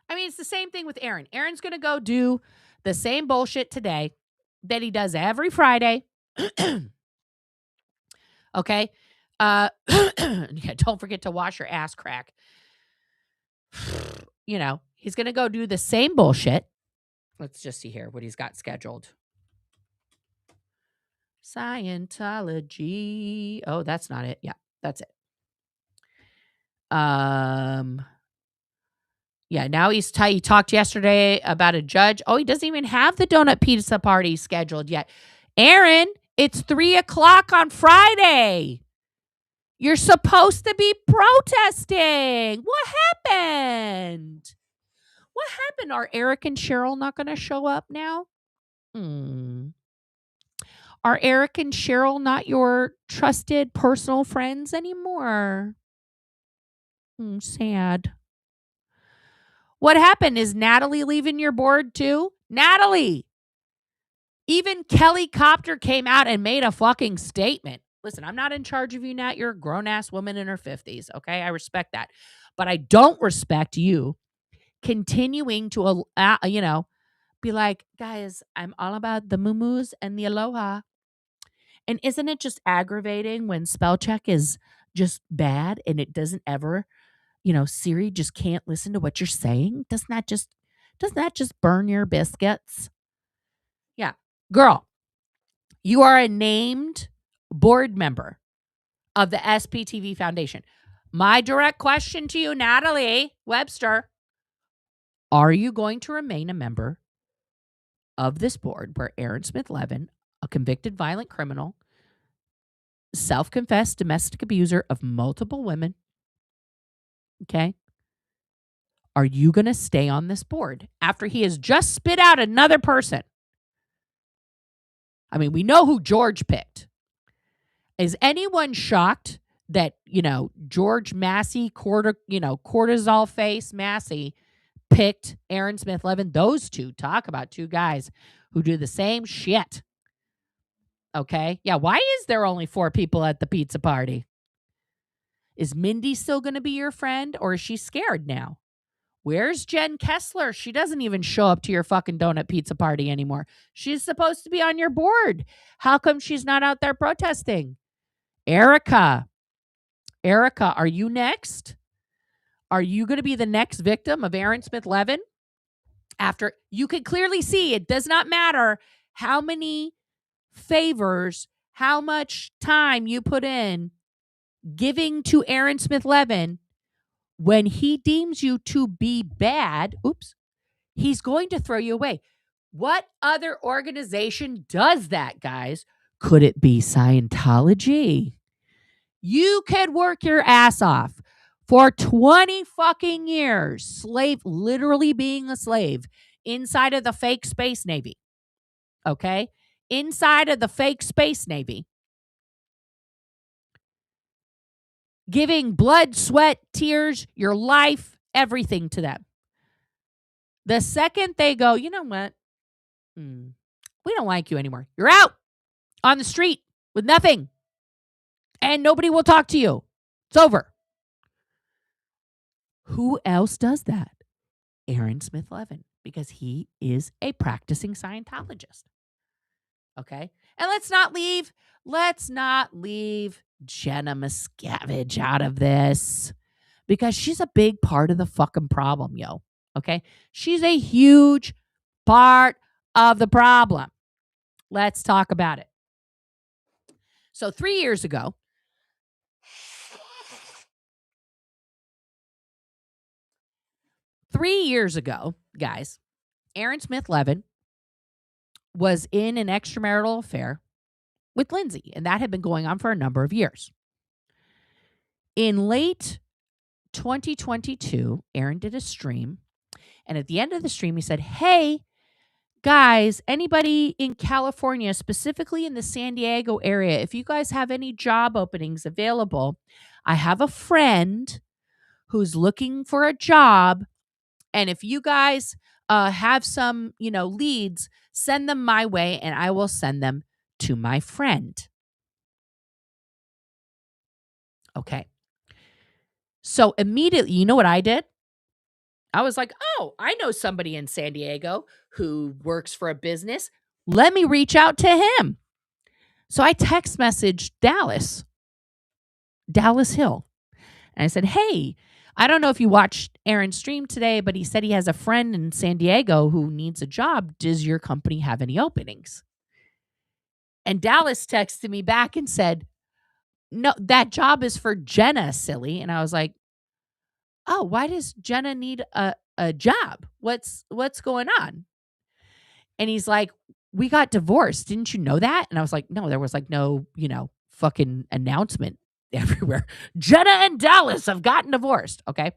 I mean, it's the same thing with Aaron. Aaron's going to go do the same bullshit today that he does every Friday. Okay? Yeah, don't forget to wash your ass crack. You know, he's going to go do the same bullshit. Let's just see here what he's got scheduled. Scientology. Oh, that's not it. Yeah, that's it. Yeah, now he talked yesterday about a judge. Oh, he doesn't even have the donut pizza party scheduled yet. Aaron, it's 3:00 on Friday. You're supposed to be protesting. What happened? What happened? Are Eric and Cheryl not going to show up now? Are Eric and Cheryl not your trusted personal friends anymore? Sad. What happened? Is Natalie leaving your board too? Natalie! Even Kelly Copter came out and made a fucking statement. Listen, I'm not in charge of you, Nat. You're a grown-ass woman in her 50s, okay? I respect that. But I don't respect you continuing to, be like, guys, I'm all about the moo-moos and the aloha. And isn't it just aggravating when spell check is just bad and it doesn't ever, Siri just can't listen to what you're saying? Doesn't that just burn your biscuits? Yeah. Girl, you are a named board member of the SPTV Foundation. My direct question to you, Natalie Webster, are you going to remain a member of this board where Aaron Smith Levin, a convicted violent criminal, self-confessed domestic abuser of multiple women, okay, are you going to stay on this board after he has just spit out another person? I mean, we know who George picked. Is anyone shocked that, George Massey, cortisol face Massey picked Aaron Smith Levin? Those two, talk about two guys who do the same shit. Okay? Yeah, why is there only 4 people at the pizza party? Is Mindy still going to be your friend, or is she scared now? Where's Jen Kessler? She doesn't even show up to your fucking donut pizza party anymore. She's supposed to be on your board. How come she's not out there protesting? Erica, are you next? Are you going to be the next victim of Aaron Smith Levin? After you could clearly see, it does not matter how many favors, how much time you put in giving to Aaron Smith Levin. When he deems you to be bad, he's going to throw you away. What other organization does that, guys? Could it be Scientology? You could work your ass off for 20 fucking years, literally being a slave inside of the fake Space Navy. Okay? Inside of the fake Space Navy. Giving blood, sweat, tears, your life, everything to them. The second they go, you know what? We don't like you anymore. You're out on the street with nothing. And nobody will talk to you. It's over. Who else does that? Aaron Smith Levin, because he is a practicing Scientologist. Okay? And let's not leave Jenna Miscavige out of this, because she's a big part of the fucking problem, yo. Okay? She's a huge part of the problem. Let's talk about it. So 3 years ago, guys, Aaron Smith Levin was in an extramarital affair with Lindsay, and that had been going on for a number of years. In late 2022, Aaron did a stream, and at the end of the stream, he said, "Hey, guys, anybody in California, specifically in the San Diego area, if you guys have any job openings available, I have a friend who's looking for a job. And if you guys have some, leads, send them my way and I will send them to my friend." Okay. So immediately, you know what I did? I was like, oh, I know somebody in San Diego who works for a business. Let me reach out to him. So I text messaged Dallas Hill. And I said, "Hey, I don't know if you watched Aaron's stream today, but he said he has a friend in San Diego who needs a job. Does your company have any openings?" And Dallas texted me back and said, "No, that job is for Jenna, silly." And I was like, "Oh, why does Jenna need a job? What's going on?" And he's like, "We got divorced. Didn't you know that?" And I was like, "No, there was like no, fucking announcement everywhere. Jenna and Dallas have gotten divorced." Okay.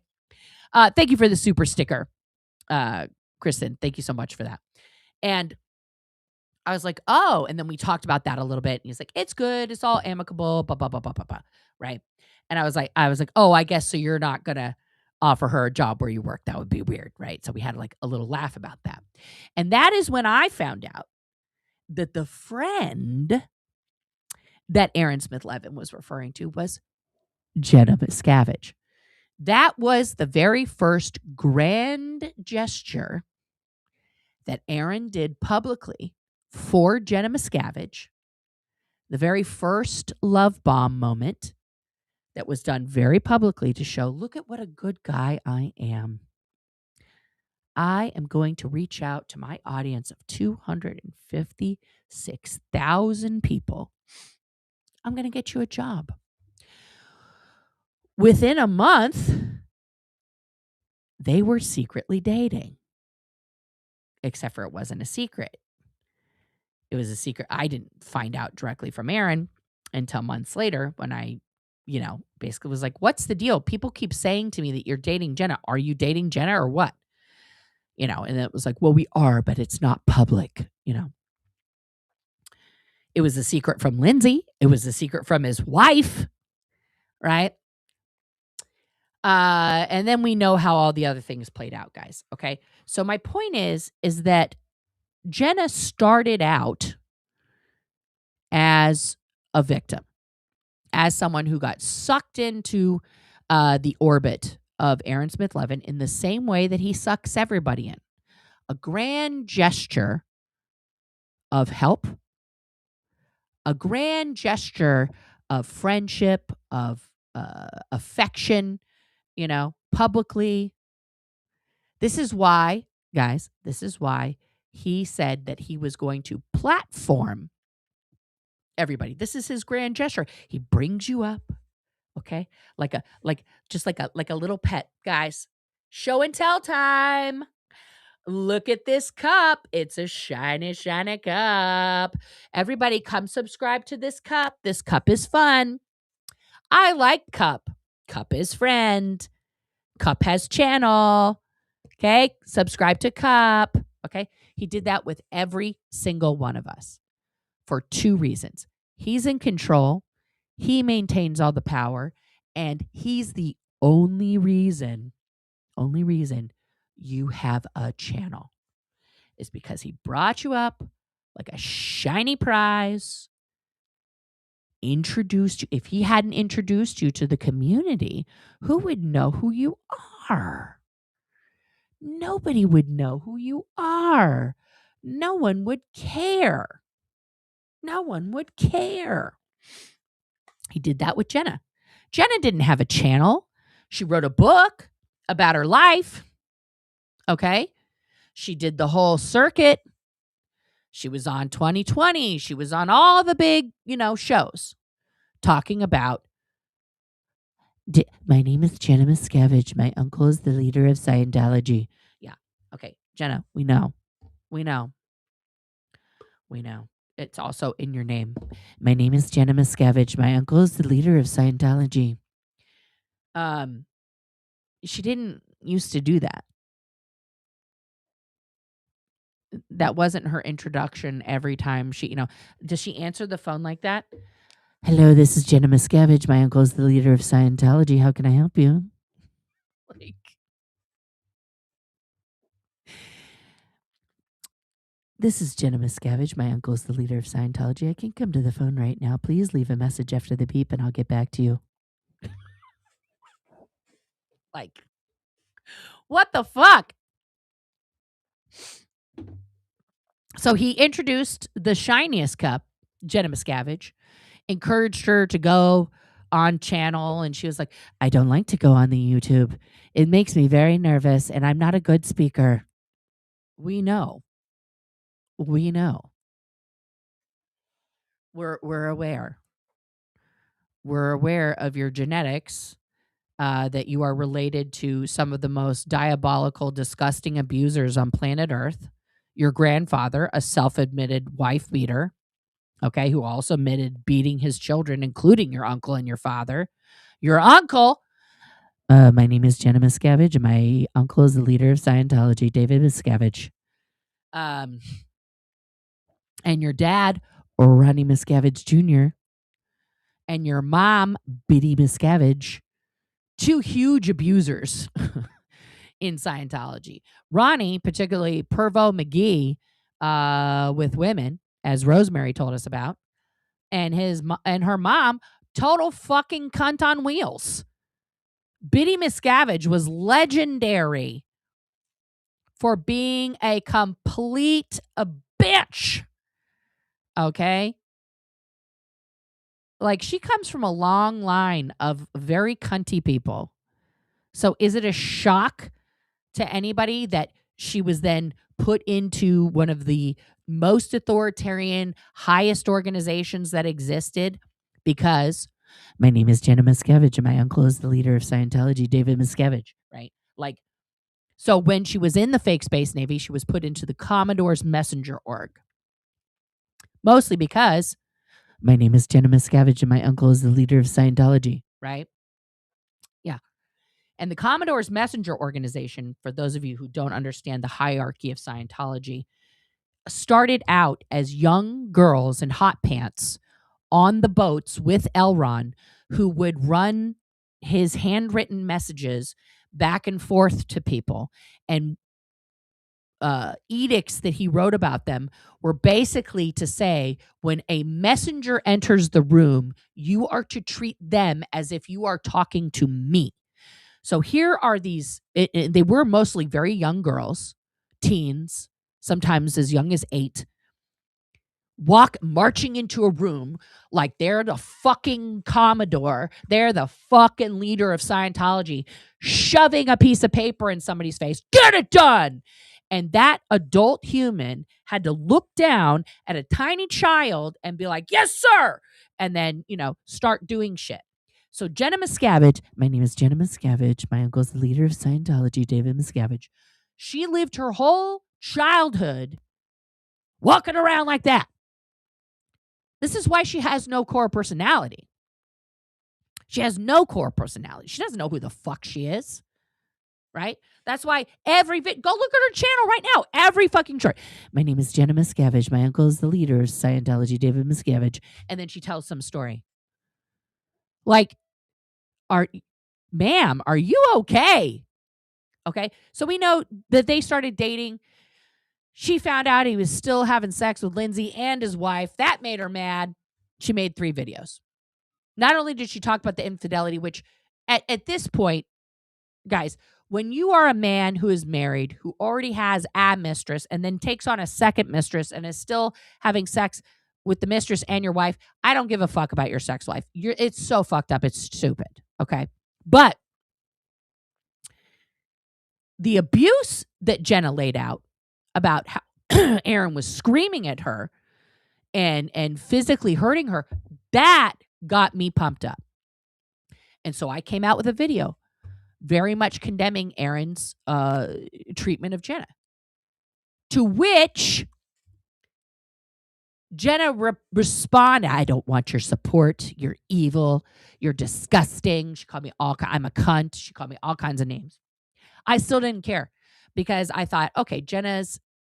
Thank you for the super sticker, Kristen. Thank you so much for that. And I was like, "Oh," and then we talked about that a little bit. And he's like, "It's good. It's all amicable, blah, blah, blah, blah, blah, blah." Right. And I was like, "Oh, I guess so you're not going to offer her a job where you work. That would be weird." Right. So we had like a little laugh about that. And that is when I found out that the friend that Aaron Smith Levin was referring to was Jenna Miscavige. That was the very first grand gesture that Aaron did publicly for Jenna Miscavige. The very first love bomb moment that was done very publicly to show, look at what a good guy I am. I am going to reach out to my audience of 256,000 people. I'm going to get you a job. Within a month, they were secretly dating. Except for it wasn't a secret. It was a secret I didn't find out directly from Aaron until months later when I, basically was like, "What's the deal? People keep saying to me that you're dating Jenna. Are you dating Jenna or what?" And it was like, "Well, we are, but it's not public." It was a secret from Lindsay. It was a secret from his wife, right? And then we know how all the other things played out, guys. Okay. So my point is that Jenna started out as a victim, as someone who got sucked into the orbit of Aaron Smith Levin in the same way that he sucks everybody in. A grand gesture of help, a grand gesture of friendship, of affection, publicly. This is why, guys, this is why he said that he was going to platform everybody. This is his grand gesture. He brings you up, okay? Like a little pet, guys. Show and tell time. Look at this cup. It's a shiny, shiny cup. Everybody come subscribe to this cup. This cup is fun. I like cup. Cup is friend. Cup has channel. Okay? Subscribe to cup. Okay? He did that with every single one of us for two reasons. He's in control. He maintains all the power. And he's the only reason you have a channel is because he brought you up like a shiny prize, introduced you. If he hadn't introduced you to the community, who would know who you are? Nobody would know who you are. No one would care. No one would care. He did that with Jenna. Jenna didn't have a channel. She wrote a book about her life. Okay? She did the whole circuit. She was on 2020. She was on all the big, shows talking about, my name is Jenna Miscavige. My uncle is the leader of Scientology. Yeah. Okay. Jenna, we know. It's also in your name. My name is Jenna Miscavige. My uncle is the leader of Scientology. She didn't used to do that. That wasn't her introduction every time she, does she answer the phone like that? Hello, this is Jenna Miscavige. My uncle is the leader of Scientology. How can I help you? This is Jenna Miscavige. My uncle is the leader of Scientology. I can't come to the phone right now. Please leave a message after the beep and I'll get back to you. What the fuck? So he introduced the shiniest cup, Jenna Miscavige, encouraged her to go on channel. And she was like, I don't like to go on the YouTube. It makes me very nervous and I'm not a good speaker. We know. We're aware. We're aware of your genetics, that you are related to some of the most diabolical, disgusting abusers on planet Earth. Your grandfather, a self-admitted wife beater, okay, who also admitted beating his children, including your uncle and your father. Your uncle, my name is Jenna Miscavige, and my uncle is the leader of Scientology, David Miscavige. And your dad, Ronnie Miscavige Jr., and your mom, Biddy Miscavige, two huge abusers in Scientology. Ronnie, particularly Pervo McGee, with women, as Rosemary told us about, and her mom, total fucking cunt on wheels. Biddy Miscavige was legendary for being a complete bitch. Okay? Like, she comes from a long line of very cunty people. So is it a shock to anybody that she was then put into one of the most authoritarian, highest organizations that existed? Because my name is Jenna Miscavige and my uncle is the leader of Scientology, David Miscavige, right? Like, so when she was in the fake Space Navy, she was put into the Commodore's Messenger Org. Mostly because my name is Jenna Miscavige and my uncle is the leader of Scientology, right? Yeah. And the Commodore's Messenger Organization, for those of you who don't understand the hierarchy of Scientology, started out as young girls in hot pants on the boats with Elron, who would run his handwritten messages back and forth to people. And edicts that he wrote about them were basically to say, when a messenger enters the room, you are to treat them as if you are talking to me. So here are these, they were mostly very young girls, teens, sometimes as young as 8, marching into a room like they're the fucking Commodore, they're the fucking leader of Scientology, shoving a piece of paper in somebody's face, get it done. And that adult human had to look down at a tiny child and be like, yes, sir. And then, start doing shit. So Jenna Miscavige, my name is Jenna Miscavige. My uncle's the leader of Scientology, David Miscavige. She lived her whole childhood walking around like that. This is why she has no core personality. She has no core personality. She doesn't know who the fuck she is. Right? That's why go look at her channel right now. Every fucking short. My name is Jenna Miscavige. My uncle is the leader of Scientology, David Miscavige. And then she tells some story. Like, ma'am, are you okay? Okay. So we know that they started dating. She found out he was still having sex with Lindsay and his wife. That made her mad. She made 3 videos. Not only did she talk about the infidelity, which at this point, guys, when you are a man who is married, who already has a mistress and then takes on a second mistress and is still having sex with the mistress and your wife, I don't give a fuck about your sex life. It's so fucked up. It's stupid. Okay. But the abuse that Jenna laid out about how Aaron was screaming at her and physically hurting her, that got me pumped up. And so I came out with a video very much condemning Aaron's treatment of Jenna. To which Jenna responded, I don't want your support. You're evil. You're disgusting. She called me I'm a cunt. She called me all kinds of names. I still didn't care because I thought, okay,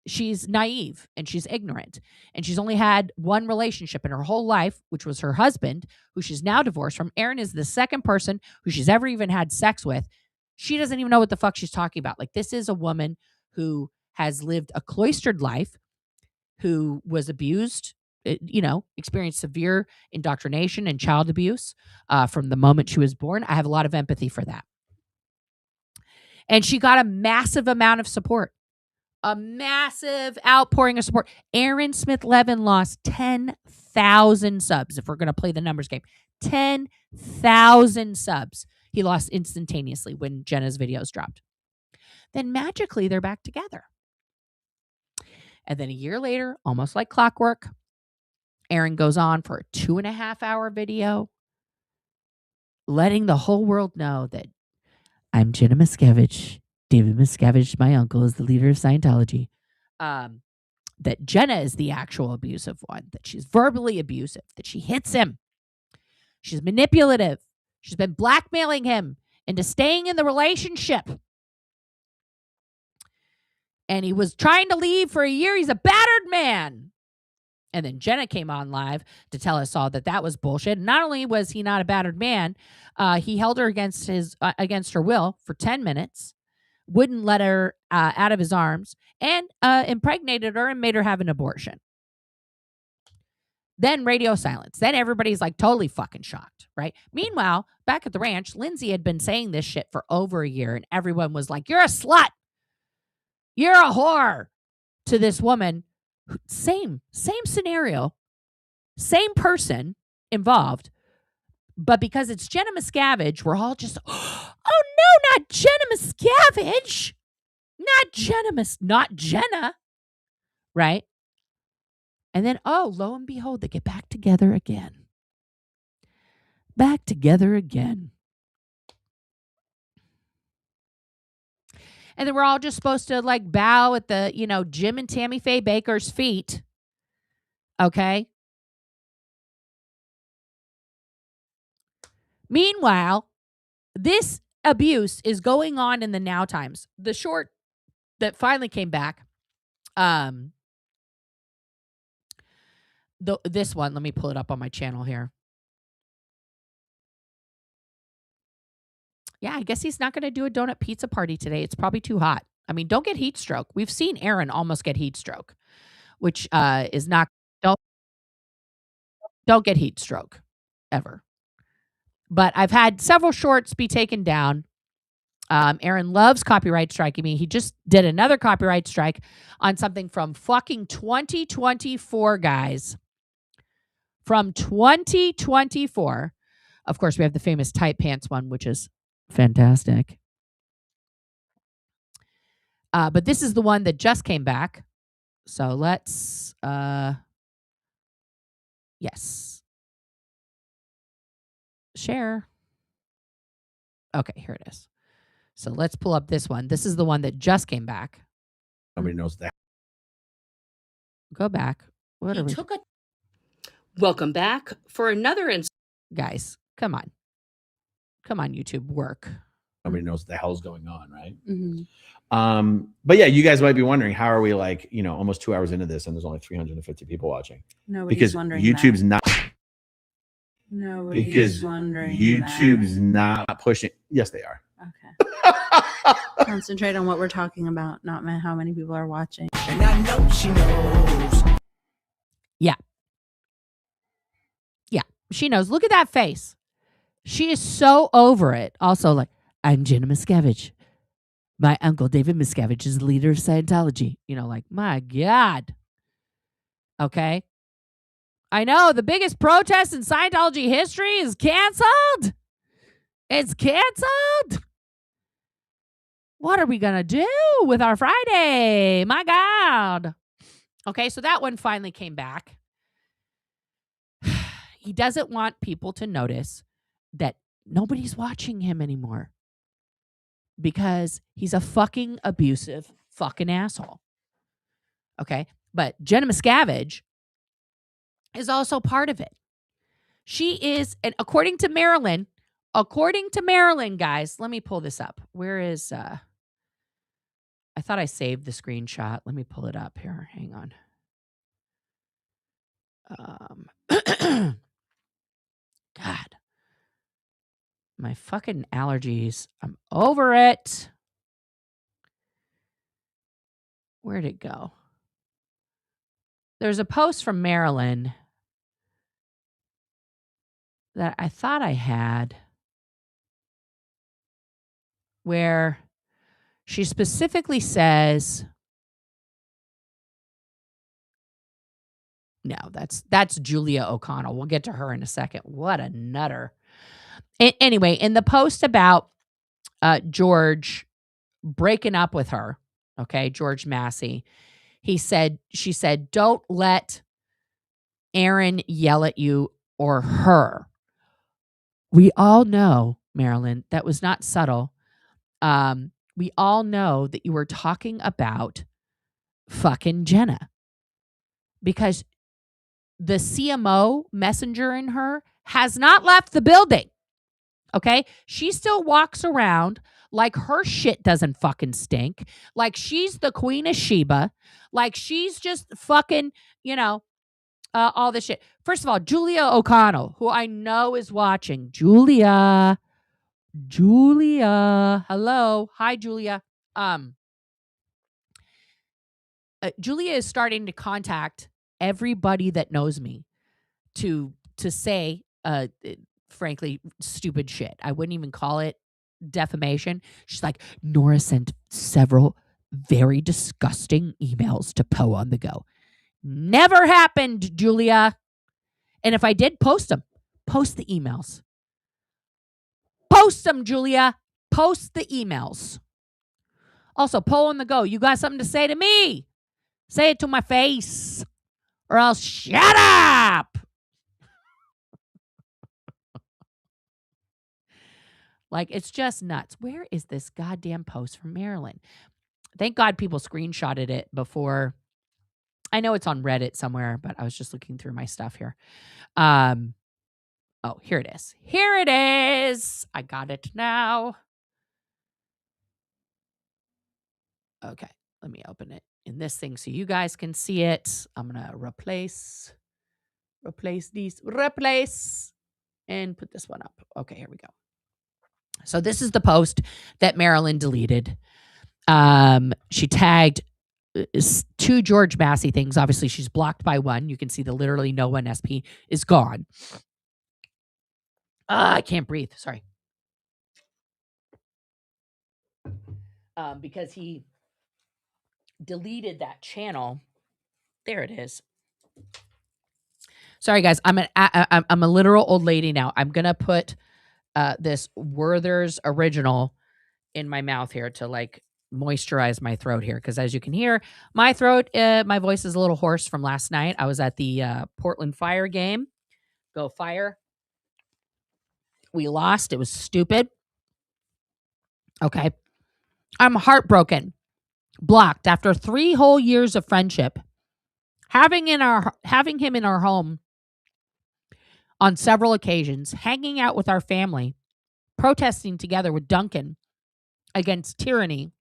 she's naive and she's ignorant. And she's only had one relationship in her whole life, which was her husband, who she's now divorced from. Aaron is the second person who she's ever even had sex with. She doesn't even know what the fuck she's talking about. Like, this is a woman who has lived a cloistered life, who was abused, experienced severe indoctrination and child abuse from the moment she was born. I have a lot of empathy for that. And she got a massive amount of support. A massive outpouring of support. Aaron Smith Levin lost 10,000 subs, if we're going to play the numbers game. 10,000 subs. He lost instantaneously when Jenna's videos dropped. Then magically, they're back together. And then a year later, almost like clockwork, Aaron goes on for a 2.5-hour video, letting the whole world know that I'm Jenna Miscavige. David Miscavige, my uncle, is the leader of Scientology. That Jenna is the actual abusive one, that she's verbally abusive, that she hits him. She's manipulative. She's been blackmailing him into staying in the relationship. And he was trying to leave for a year. He's a battered man. And then Jenna came on live to tell us all that was bullshit. And not only was he not a battered man, he held her against her will for 10 minutes. Wouldn't let her out of his arms, and impregnated her and made her have an abortion. Then radio silence. Then everybody's like totally fucking shocked, right? Meanwhile, back at the ranch, Lindsay had been saying this shit for over a year, and everyone was like, you're a slut. You're a whore. To this woman, same scenario, same person involved. But because it's Jenna Miscavige, we're all just, oh no, not Jenna Miscavige. Not Jenna. Right? And then, oh, lo and behold, they get back together again. Back together again. And then we're all just supposed to like bow at the, Jim and Tammy Faye Baker's feet. Okay? Meanwhile, this abuse is going on in the Now Times. The short that finally came back, this one, let me pull it up on my channel here. Yeah, I guess he's not going to do a donut pizza party today. It's probably too hot. I mean, don't get heat stroke. We've seen Aaron almost get heat stroke, which is not, don't get heat stroke ever. But I've had several shorts be taken down Aaron loves copyright striking me. He just did another copyright strike on something from fucking 2024, guys. From 2024. Of course, we have the famous tight pants one, which is fantastic. But this is the one that just came back. So let's, yes. Share. Okay, here it is. So let's pull up this one. This is the one that just came back. Nobody knows that. Go back. What He are we? took a welcome back for another Guys, come on. Come on, YouTube, work. Nobody knows what the hell's going on, right? Mhm. But yeah, you guys might be wondering, how are we like, almost 2 hours into this and there's only 350 people watching? Nobody's Because wondering YouTube's that. not. Nobody's Because wondering YouTube's not pushing. Yes, they are. that. Okay. Concentrate on what we're talking about, not how many people are watching. And I know she knows. She knows. Look at that face. She is so over it. Also, like, I'm Jenna Miscavige. My uncle, David Miscavige, is the leader of Scientology. Like, my God. Okay. I know the biggest protest in Scientology history is canceled. It's canceled. What are we going to do with our Friday? My God. Okay, so that one finally came back. He doesn't want people to notice that nobody's watching him anymore because he's a fucking abusive fucking asshole. Okay, but Jenna Miscavige is also part of it. She is, and according to Marilyn, guys, let me pull this up. Where is, I thought I saved the screenshot. Let me pull it up here. Hang on. God. My fucking allergies. I'm over it. Where'd it go? There's a post from Marilyn that I thought I had where she specifically says, no, that's Julia O'Connell. We'll get to her in a second. What a nutter. Anyway, in the post about George breaking up with her, okay, George Massey, she said, don't let Aaron yell at you or her. We all know, Marilyn, that was not subtle. We all know that you were talking about fucking Jenna because the CMO messenger in her has not left the building. Okay? She still walks around like her shit doesn't fucking stink. Like she's the Queen of Sheba. Like she's just fucking, all this shit. First of all, Julia O'Connell, who I know is watching. Julia. Hello. Hi, Julia. Julia is starting to contact everybody that knows me to say frankly stupid shit. I wouldn't even call it defamation. She's like, Nora sent several very disgusting emails to Poe on the Go. Never happened, Julia. And if I did, post them. Post the emails. Post them, Julia. Post the emails. Also, Poe on the Go, you got something to say to me? Say it to my face, or else shut up. Like, it's just nuts. Where is this goddamn post from Marilyn? Thank God people screenshotted it before. I know it's on Reddit somewhere, but I was just looking through my stuff here. Oh, here it is. Here it is. I got it now. Okay, let me open it in this thing so you guys can see it. I'm going to replace, and put this one up. Okay, here we go. So this is the post that Marilyn deleted. She tagged 2 George Massey things. Obviously, she's blocked by one. You can see the literally no one SP is gone. I can't breathe. Sorry. because he deleted that channel. There it is. Sorry, guys. I'm a literal old lady now. I'm gonna put this Werther's original in my mouth here to like moisturize my throat here, because as you can hear, my throat, my voice is a little hoarse from last night. I was at the Portland Fire game. Go Fire. We lost. It was stupid. Okay. I'm heartbroken. Blocked after 3 whole years of friendship. Having him in our home on several occasions, hanging out with our family, protesting together with Duncan against tyranny,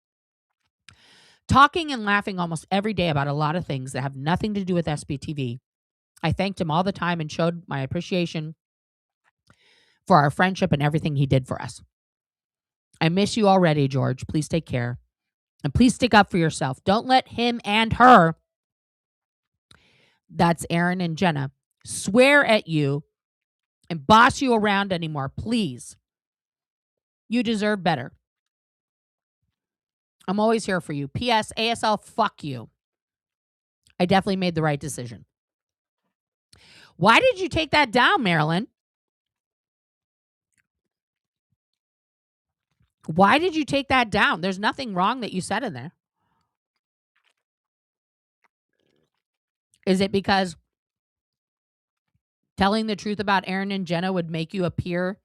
talking and laughing almost every day about a lot of things that have nothing to do with SBTV. I thanked him all the time and showed my appreciation for our friendship and everything he did for us. I miss you already, George. Please take care. And please stick up for yourself. Don't let him and her, that's Aaron and Jenna, swear at you and boss you around anymore. Please. You deserve better. I'm always here for you. P.S. ASL, fuck you. I definitely made the right decision. Why did you take that down, Marilyn? Why did you take that down? There's nothing wrong that you said in there. Is it because telling the truth about Aaron and Jenna would make you appear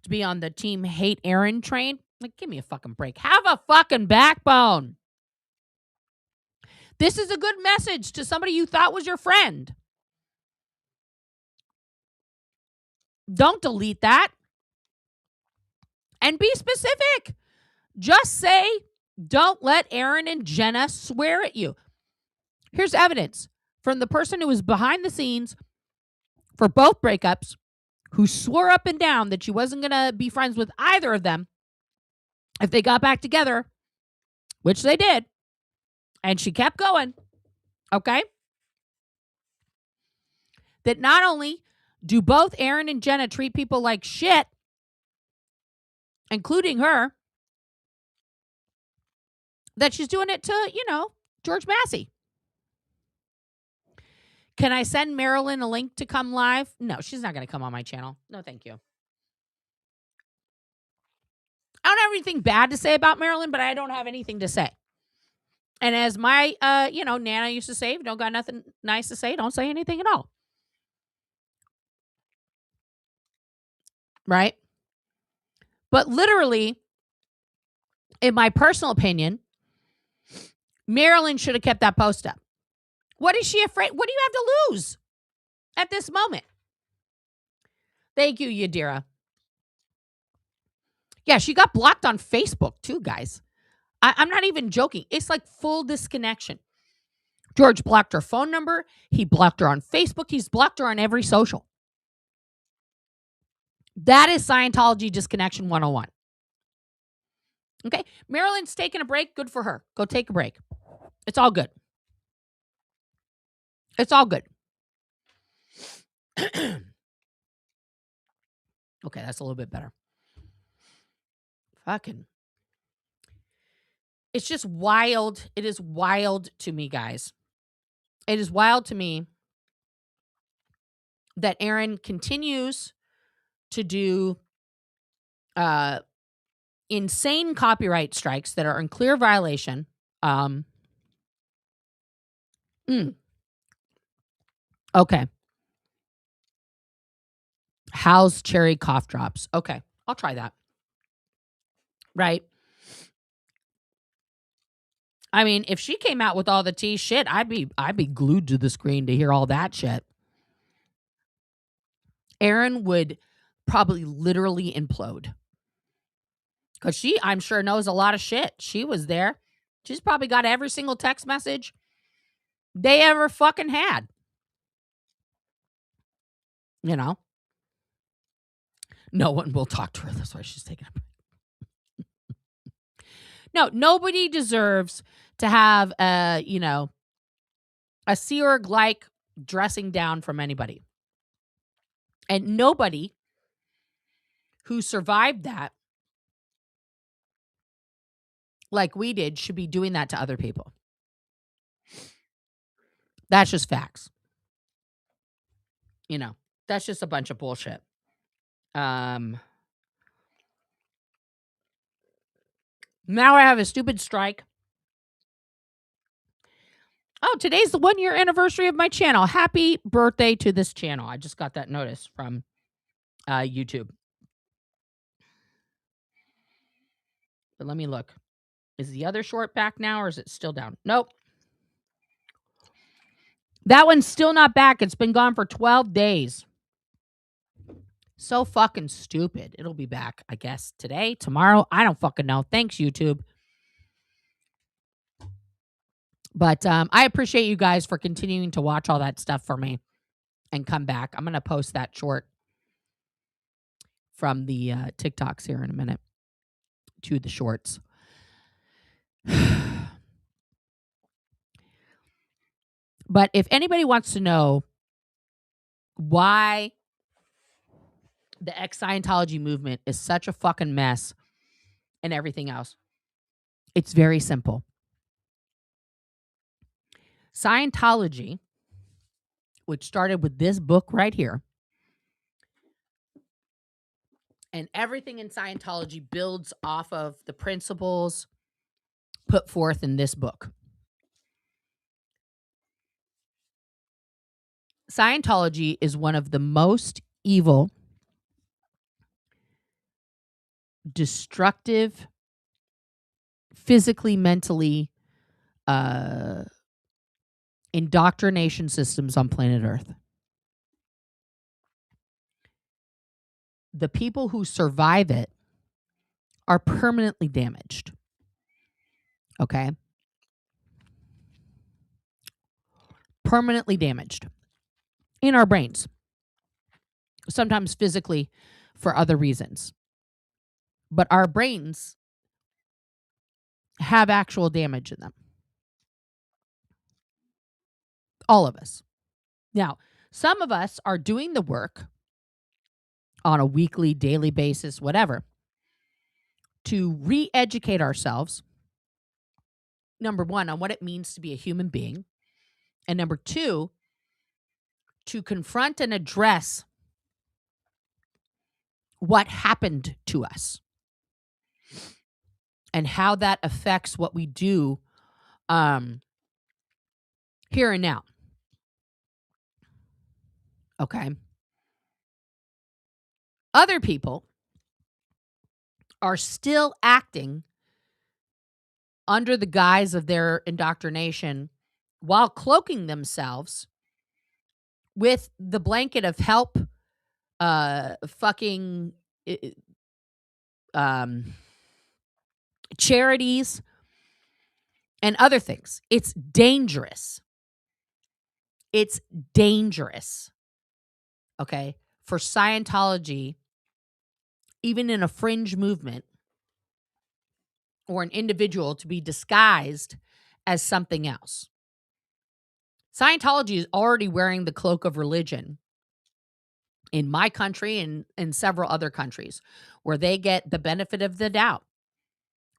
to be on the team hate Aaron train? Like, give me a fucking break. Have a fucking backbone. This is a good message to somebody you thought was your friend. Don't delete that. And be specific. Just say, don't let Aaron and Jenna swear at you. Here's evidence from the person who was behind the scenes for both breakups, who swore up and down that she wasn't going to be friends with either of them if they got back together, which they did. And she kept going. Okay? That not only do both Aaron and Jenna treat people like shit, including her, that she's doing it to, George Massey. Can I send Marilyn a link to come live? No, she's not going to come on my channel. No, thank you. I don't have anything bad to say about Marilyn, but I don't have anything to say. And as my, Nana used to say, if you don't got nothing nice to say, don't say anything at all. Right? But literally, in my personal opinion, Marilyn should have kept that post up. What is she afraid? What do you have to lose at this moment? Thank you, Yadira. Yeah, she got blocked on Facebook too, guys. I'm not even joking. It's like full disconnection. George blocked her phone number. He blocked her on Facebook. He's blocked her on every social. That is Scientology disconnection 101. Okay, Marilyn's taking a break. Good for her. Go take a break. It's all good. It's all good. Okay, that's a little bit better. Fucking. It's just wild. It is wild to me, guys. It is wild to me that Aaron continues to do insane copyright strikes that are in clear violation. Okay. Hal's cherry cough drops. Okay, I'll try that. Right. I mean, if she came out with all the tea shit, I'd be glued to the screen to hear all that shit. Aaron would probably literally implode. Because she, I'm sure, knows a lot of shit. She was there. She's probably got every single text message they ever fucking had. No one will talk to her. That's why she's taking a break. No, nobody deserves to have a Seorg-like dressing down from anybody. And nobody who survived that like we did should be doing that to other people. That's just facts. You know, that's just a bunch of bullshit. Now I have a stupid strike. Oh, today's the 1 year anniversary of my channel. Happy birthday to this channel. I just got that notice from YouTube. But let me look. Is the other short back now or is it still down? Nope. That one's still not back. It's been gone for 12 days. So fucking stupid. It'll be back, I guess, today, tomorrow. I don't fucking know. Thanks, YouTube. But I appreciate you guys for continuing to watch all that stuff for me and come back. I'm going to post that short from the TikToks here in a minute to the shorts. But if anybody wants to know why the ex-Scientology movement is such a fucking mess and everything else, it's very simple. Scientology, which started with this book right here, and everything in Scientology builds off of the principles put forth in this book. Scientology is one of the most evil, destructive, physically, mentally, indoctrination systems on planet Earth. The people who survive it are permanently damaged. Okay? Permanently damaged in our brains. Sometimes physically for other reasons. But our brains have actual damage in them. All of us. Now, some of us are doing the work on a weekly, daily basis, whatever, to re-educate ourselves, number one, on what it means to be a human being, and number two, to confront and address what happened to us and how that affects what we do here and now. Okay. Other people are still acting under the guise of their indoctrination while cloaking themselves with the blanket of help, fucking charities and other things. It's dangerous. It's dangerous. Okay? For Scientology, even in a fringe movement, or an individual to be disguised as something else. Scientology is already wearing the cloak of religion in my country and in several other countries where they get the benefit of the doubt,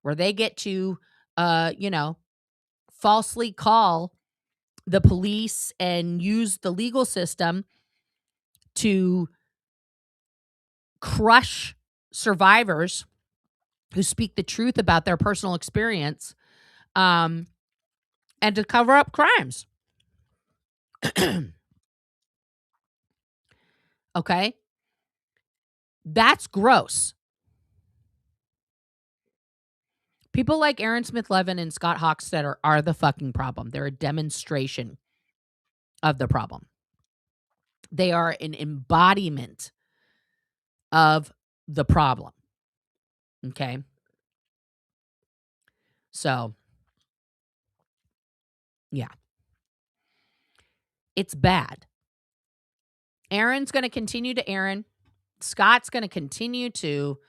where they get to, falsely call the police and use the legal system to crush survivors who speak the truth about their personal experience, and to cover up crimes. Okay? That's gross. People like Aaron Smith-Levin and Scott Hochstetter are the fucking problem. They're a demonstration of the problem. They are an embodiment of the problem. Okay? So, yeah. It's bad. Aaron's going to continue to Aaron. Scott's going to continue to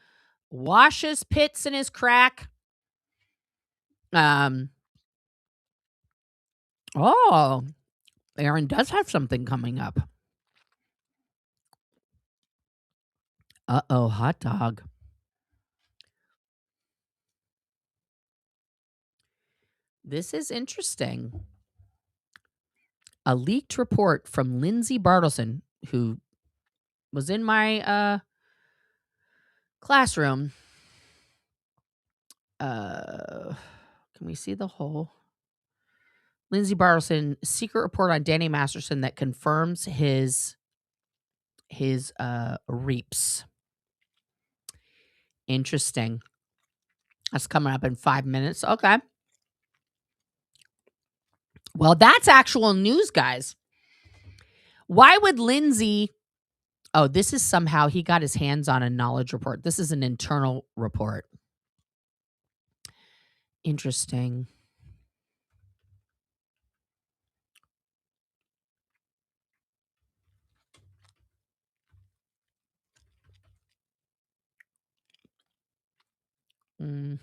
wash his pits and his crack. Oh, Aaron does have something coming up. Uh-oh, hot dog. This is interesting. A leaked report from Lindsay Bartleson, who was in my classroom. Can we see the whole? Lindsay Bartleson, secret report on Danny Masterson that confirms his reaps. Interesting. That's coming up in 5 minutes. Okay. Well, that's actual news, guys. Why would Lindsay... Oh, this is somehow he got his hands on a knowledge report. This is an internal report. Interesting. Mm.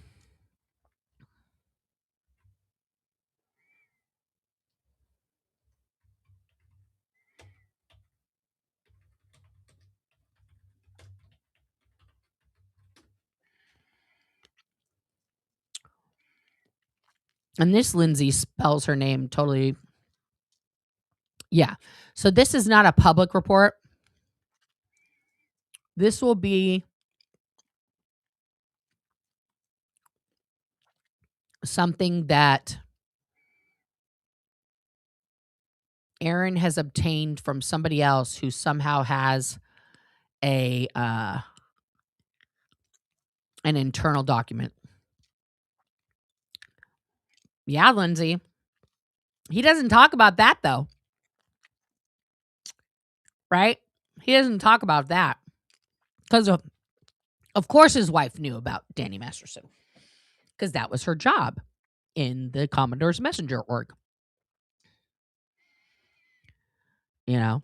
And this Lindsay spells her name totally. Yeah. So this is not a public report. This will be something that Aaron has obtained from somebody else who somehow has an internal document. Yeah, Lindsay. He doesn't talk about that, though. Right? He doesn't talk about that. Because, of course, his wife knew about Danny Masterson. Because that was her job in the Commodore's Messenger org. You know?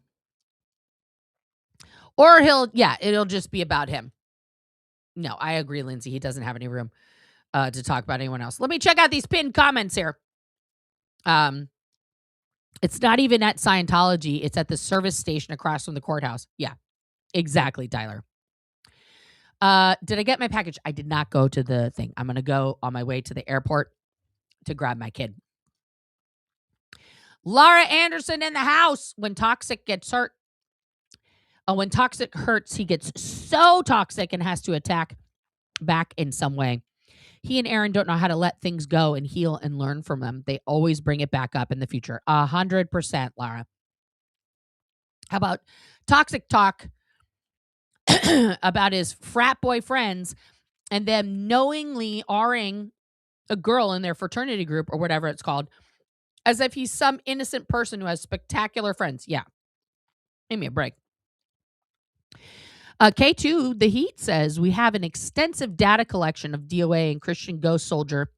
Or it'll just be about him. No, I agree, Lindsay. He doesn't have any room to talk about anyone else. Let me check out these pinned comments here. It's not even at Scientology. It's at the service station across from the courthouse. Yeah, exactly, Tyler. Did I get my package? I did not go to the thing. I'm going to go on my way to the airport to grab my kid. Laura Anderson in the house. When toxic gets hurt. When toxic hurts, he gets so toxic and has to attack back in some way. He and Aaron don't know how to let things go and heal and learn from them. They always bring it back up in the future. 100%, Laura. How about toxic talk about his frat boy friends and them knowingly R-ing a girl in their fraternity group or whatever it's called, as if he's some innocent person who has spectacular friends. Yeah. Give me a break. K2, The Heat says, we have an extensive data collection of DOA and Christian Ghost Soldier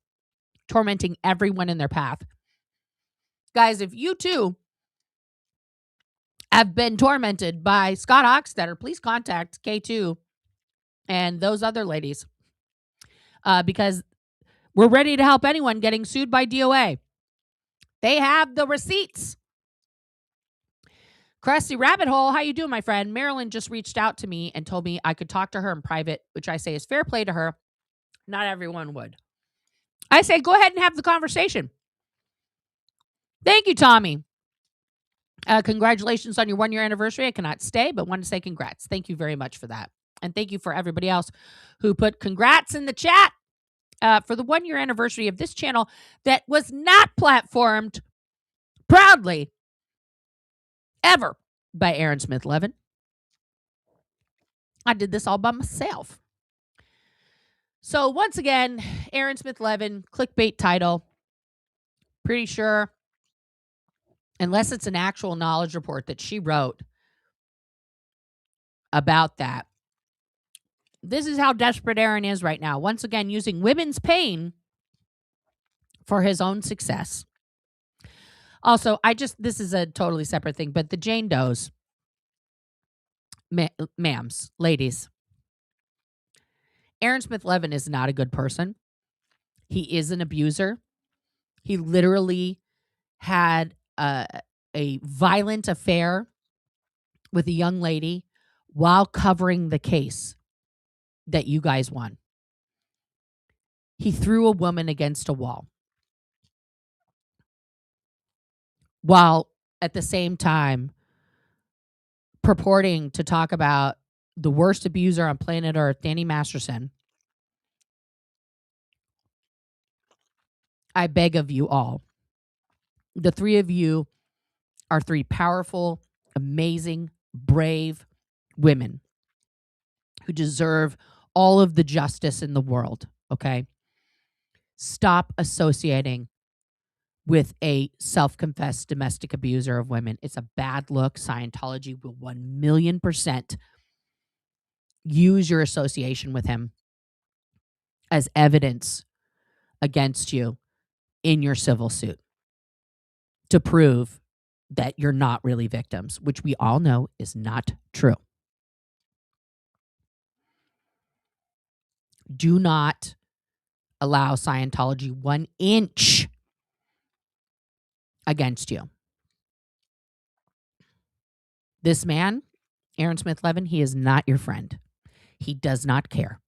tormenting everyone in their path. Guys, if you too have been tormented by Scott Hochstetter, please contact K2 and those other ladies because we're ready to help anyone getting sued by DOA. They have the receipts. Crusty Rabbit Hole, how you doing, my friend? Marilyn just reached out to me and told me I could talk to her in private, which I say is fair play to her. Not everyone would. I say go ahead and have the conversation. Thank you, Tommy. Congratulations on your 1-year anniversary. I cannot stay, but want to say congrats. Thank you very much for that. And thank you for everybody else who put congrats in the chat for the 1-year anniversary of this channel that was not platformed proudly ever by Aaron Smith Levin. I did this all by myself. So once again, Aaron Smith Levin, clickbait title. Pretty sure, unless it's an actual knowledge report that she wrote about that. This is how desperate Aaron is right now. Once again, using women's pain for his own success. Also, this is a totally separate thing, but the Jane Does, ma'ams, ladies, Aaron Smith Levin is not a good person. He is an abuser. He literally had a violent affair with a young lady while covering the case that you guys won. He threw a woman against a wall. while at the same time purporting to talk about the worst abuser on planet Earth, Danny Masterson. I beg of you all. The three of you are three powerful, amazing, brave women who deserve all of the justice in the world, okay? Stop associating with a self-confessed domestic abuser of women. It's a bad look. Scientology will 1,000,000% use your association with him as evidence against you in your civil suit to prove that you're not really victims, which we all know is not true. Do not allow Scientology 1 inch against you. This man, Aaron Smith Levin, he is not your friend. He does not care.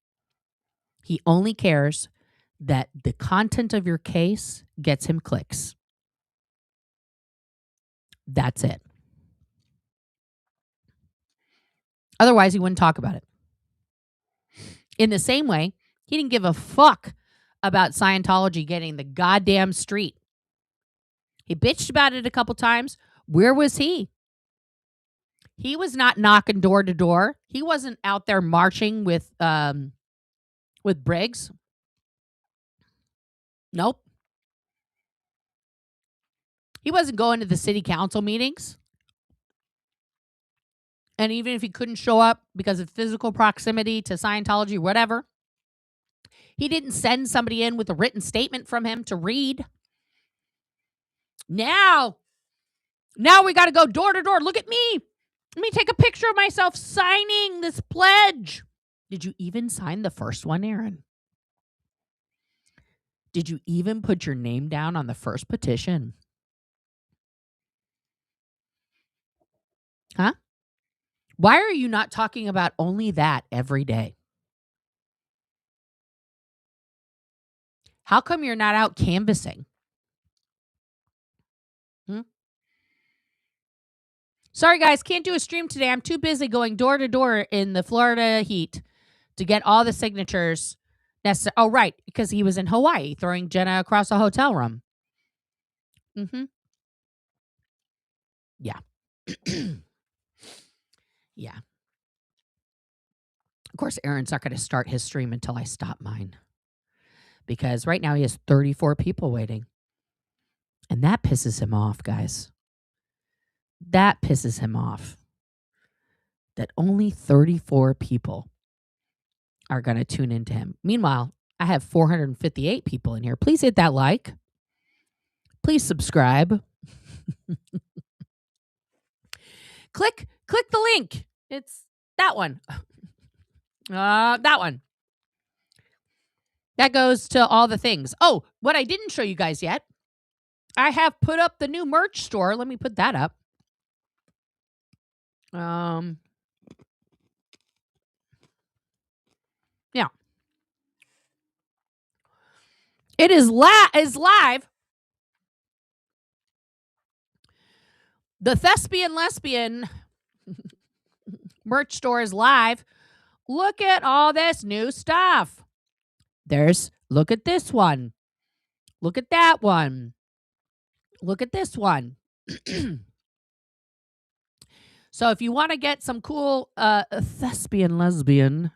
He only cares that the content of your case gets him clicks. That's it. Otherwise, he wouldn't talk about it. In the same way, he didn't give a fuck about Scientology getting the goddamn street. He bitched about it a couple times. Where was he? He was not knocking door to door. He wasn't out there marching with Briggs. Nope. He wasn't going to the city council meetings. And even if he couldn't show up because of physical proximity to Scientology or whatever, he didn't send somebody in with a written statement from him to read. Now we got to go door to door. Look at me. Let me take a picture of myself signing this pledge. Did you even sign the first one, Aaron? Did you even put your name down on the first petition? Huh? Why are you not talking about only that every day? How come you're not out canvassing? Sorry, guys, can't do a stream today. I'm too busy going door to door in the Florida heat to get all the signatures necessary. Oh, right, because he was in Hawaii throwing Jenna across a hotel room. Yeah. Yeah. Of course, Aaron's not going to start his stream until I stop mine. Because right now he has 34 people waiting. And that pisses him off, guys. That pisses him off. That only 34 people are going to tune into him. Meanwhile, I have 458 people in here. Please hit that like. Please subscribe. Click the link. It's that one. That one. That goes to all the things. Oh, what I didn't show you guys yet, I have put up the new merch store. Let me put that up. Yeah. It is live. The Thespian Lesbian merch store is live. Look at all this new stuff. Look at this one. Look at that one. Look at this one. So if you want to get some cool Thespian Lesbian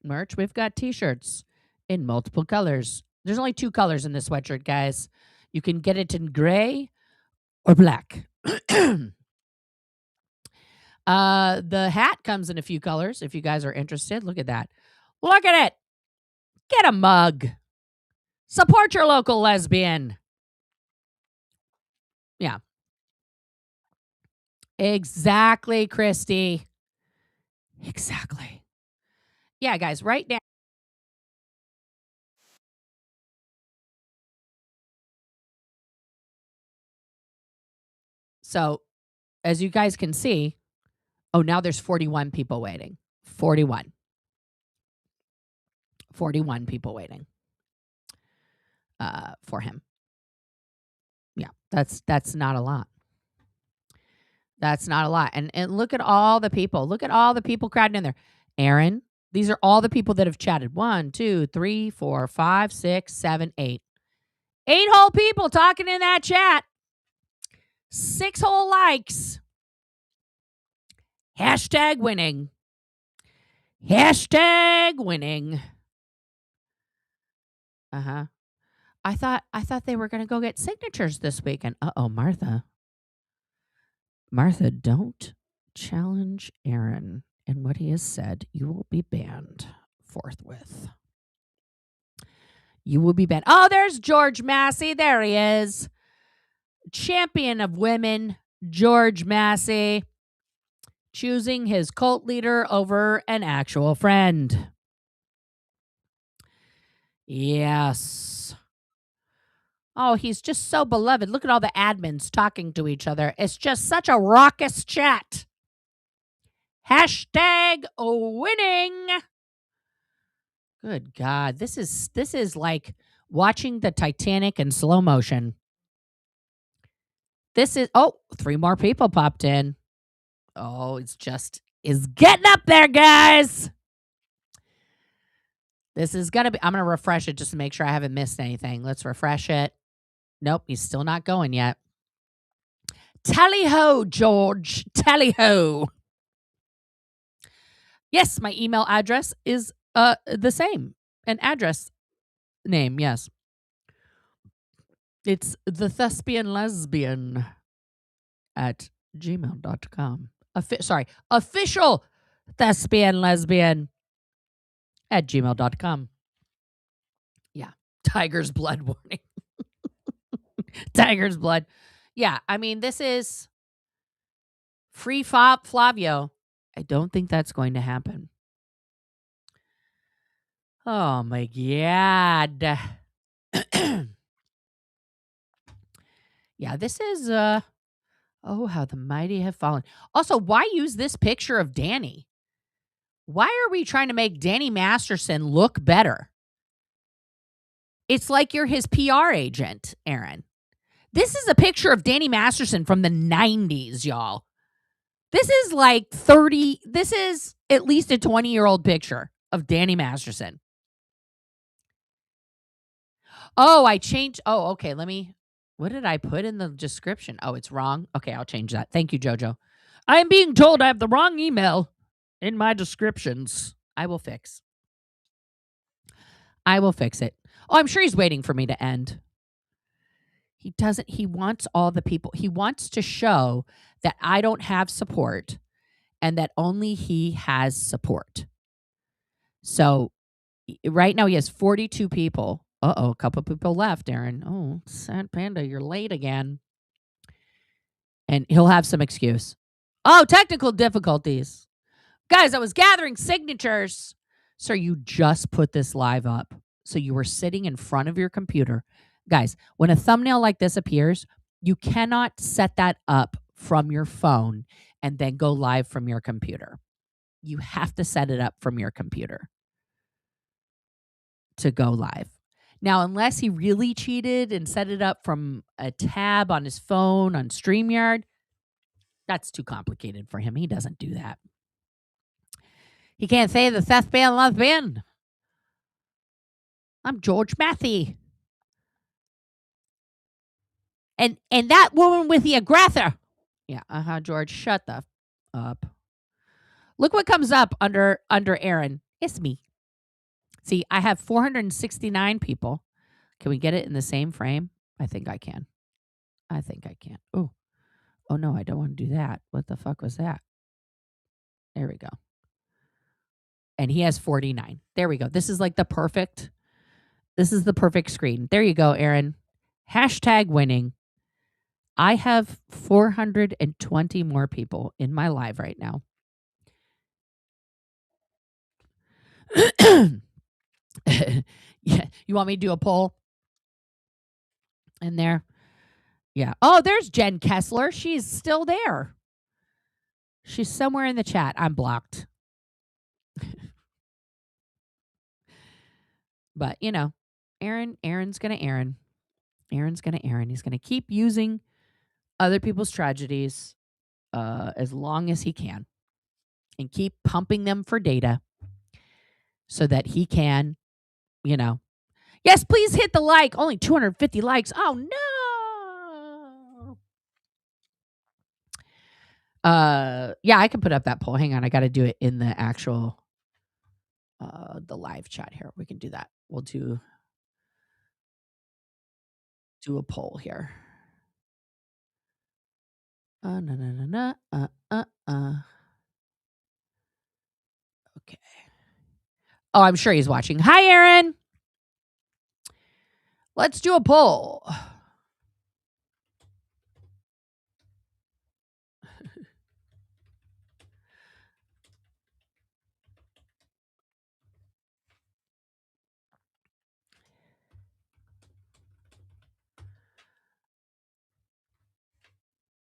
merch, we've got t-shirts in multiple colors. There's only 2 colors in this sweatshirt, guys. You can get it in gray or black. The hat comes in a few colors if you guys are interested. Look at that. Look at it. Get a mug. Support your local lesbian. Yeah. Exactly, Christy. Exactly. Yeah, guys, right now. So, as you guys can see, now there's 41 people waiting. 41 people waiting for him. Yeah, that's not a lot. That's not a lot. And look at all the people. Look at all the people crowding in there. Aaron, these are all the people that have chatted. 1, 2, 3, 4, 5, 6, 7, 8. 8 whole people talking in that chat. 6 whole likes. Hashtag winning. Hashtag winning. Uh-huh. I thought they were going to go get signatures this weekend. Uh-oh, Martha. Martha, don't challenge Aaron and what he has said. You will be banned forthwith. You will be banned. Oh, there's George Massey. There he is. Champion of women, George Massey, choosing his cult leader over an actual friend. Yes. Oh, he's just so beloved. Look at all the admins talking to each other. It's just such a raucous chat. Hashtag winning. Good God. This is like watching the Titanic in slow motion. This is, 3 more people popped in. Oh, it's getting up there, guys. This is going to be, I'm going to refresh it just to make sure I haven't missed anything. Let's refresh it. Nope, he's still not going yet. Tally-ho, George. Tally-ho. Yes, my email address is the same. An address name, yes. It's the thespian lesbian at gmail.com. Official thespian lesbian at gmail.com. Yeah. Tiger's blood warning. Tiger's blood. Yeah. I mean, this is free Flavio. I don't think that's going to happen. Oh my God. Yeah, this is oh, how the mighty have fallen. Also, why use this picture of Danny? Why are we trying to make Danny Masterson look better? It's like you're his PR agent, Aaron. This is a picture of Danny Masterson from the 90s, y'all. This is like this is at least a 20-year-old picture of Danny Masterson. Oh, I changed. Oh, okay. What did I put in the description? Oh, it's wrong. Okay, I'll change that. Thank you, Jojo. I am being told I have the wrong email in my descriptions. I will fix. I will fix it. Oh, I'm sure he's waiting for me to end. He doesn't. He wants all the people. He wants to show that I don't have support and that only he has support. So right now he has 42 people. Uh-oh, a couple people left, Aaron. Oh, sad panda, you're late again. And he'll have some excuse. Oh, technical difficulties. Guys, I was gathering signatures. Sir, you just put this live up. So you were sitting in front of your computer. Guys, when a thumbnail like this appears, you cannot set that up from your phone and then go live from your computer. You have to set it up from your computer to go live. Now, unless he really cheated and set it up from a tab on his phone on StreamYard, that's too complicated for him. He doesn't do that. He can't say the thespian lesbian. I'm George Massey. And that woman with the aggressor. Yeah, George, shut the up. Look what comes up under Aaron. It's me. See, I have 469 people. Can we get it in the same frame? I think I can. Oh no, I don't want to do that. What the fuck was that? There we go. And he has 49. There we go. This is the perfect screen. There you go, Aaron. Hashtag winning. I have 420 more people in my live right now. Yeah, you want me to do a poll in there? Yeah. Oh, there's Jen Kessler. She's still there. She's somewhere in the chat. I'm blocked. But, Aaron's going to Aaron. Aaron's going to Aaron. He's going to keep using other people's tragedies as long as he can and keep pumping them for data so that he can, yes, please hit the like. Only 250 likes. Oh, no. Yeah, I can put up that poll. Hang on. I got to do it in the actual, the live chat here. We can do that. We'll do a poll here. Okay. Oh, I'm sure he's watching. Hi, Aaron. Let's do a poll.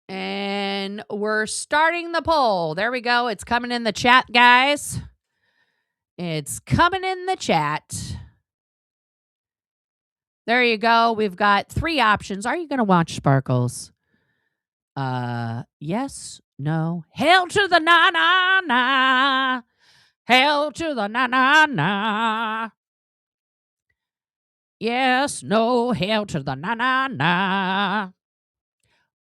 And we're starting the poll. There we go. It's coming in the chat, guys. It's coming in the chat. There you go. We've got 3 options. Are you going to watch Sparkles? Yes, no. Hell to the na-na-na. Hell to the na-na-na. Yes, no. Hell to the na-na-na.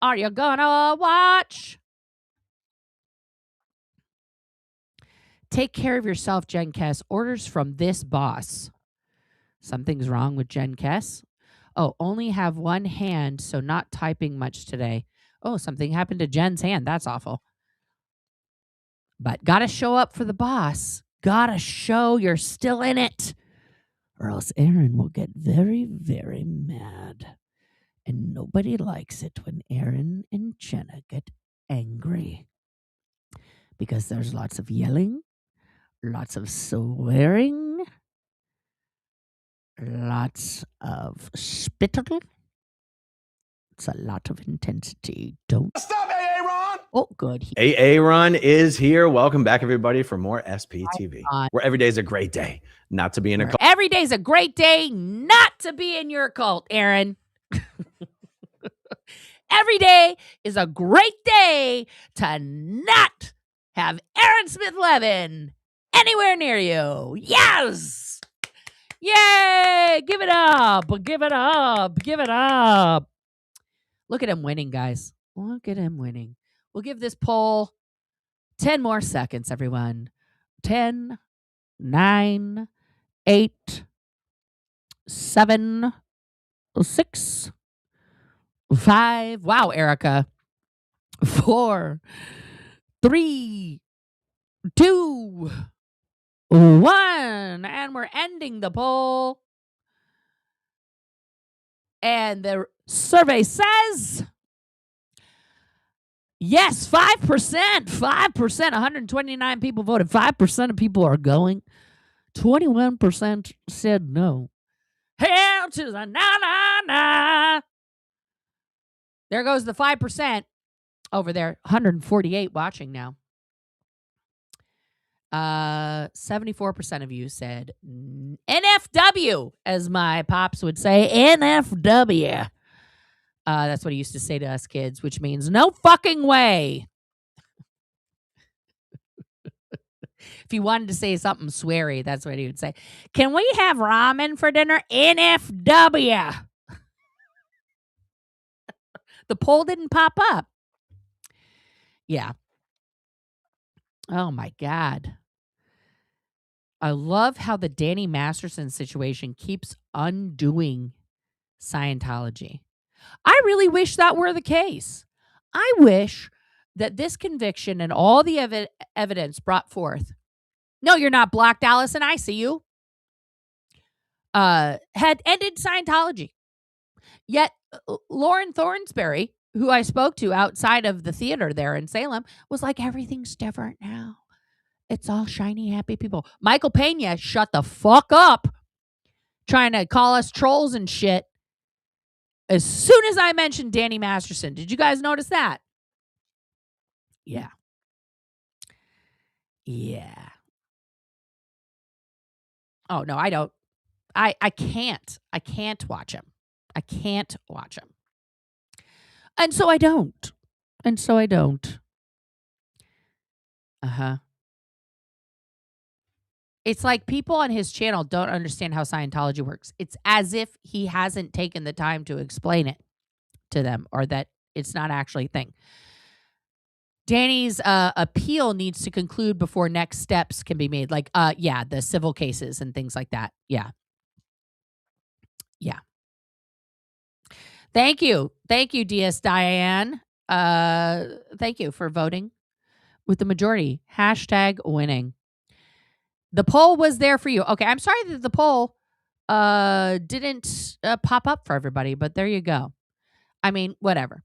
Are you gonna watch? Take care of yourself, Jen Kess. Orders from this boss. Something's wrong with Jen Kess. Oh, only have one hand, so not typing much today. Oh, something happened to Jen's hand. That's awful. But gotta show up for the boss. Gotta show you're still in it. Or else Aaron will get very, very mad. And nobody likes it when Aaron and Jenna get angry. Because there's lots of yelling, lots of swearing, lots of spittle. It's a lot of intensity. Don't Stop, AA Ron! Oh, good. AA Run is here. Welcome back, everybody, for more SPTV, where every day is a great day not to be in a cult. Every day's a great day not to be in your cult, Aaron. Every day is a great day to not have Aaron Smith-Levin anywhere near you. Yes! Yay! Give it up. Give it up. Give it up. Look at him winning, guys. Look at him winning. We'll give this poll 10 more seconds, everyone. 10, 9, 8, 7, 6, 5. Wow, Erica. 4, 3, 2, 1. And we're ending the poll. And the survey says, yes, 5%. 5%. 129 people voted. 5% of people are going. 21% said no. Hell to the na-na-na. There goes the 5% over there. 148 watching now. 74% of you said NFW, as my pops would say. NFW. That's what he used to say to us kids, which means no fucking way. If he wanted to say something sweary, that's what he would say. Can we have ramen for dinner? NFW. The poll didn't pop up. Yeah. Oh, my God. I love how the Danny Masterson situation keeps undoing Scientology. I really wish that were the case. I wish that this conviction and all the evidence brought forth, no, you're not blocked, Allison, I see you, had ended Scientology. Yet Lauren Thornsberry, who I spoke to outside of the theater there in Salem, was like, everything's different now. It's all shiny, happy people. Michael Pena, shut the fuck up, trying to call us trolls and shit. As soon as I mentioned Danny Masterson, did you guys notice that? Yeah. Yeah. Oh, no, I don't. I can't. I can't watch him. I can't watch him. And so I don't. Uh-huh. It's like people on his channel don't understand how Scientology works. It's as if he hasn't taken the time to explain it to them, or that it's not actually a thing. Danny's appeal needs to conclude before next steps can be made. Like, the civil cases and things like that. Yeah. Yeah. Thank you. Thank you, DS Diane. Thank you for voting with the majority. Hashtag winning. The poll was there for you. Okay, I'm sorry that the poll didn't pop up for everybody, but there you go. I mean, whatever.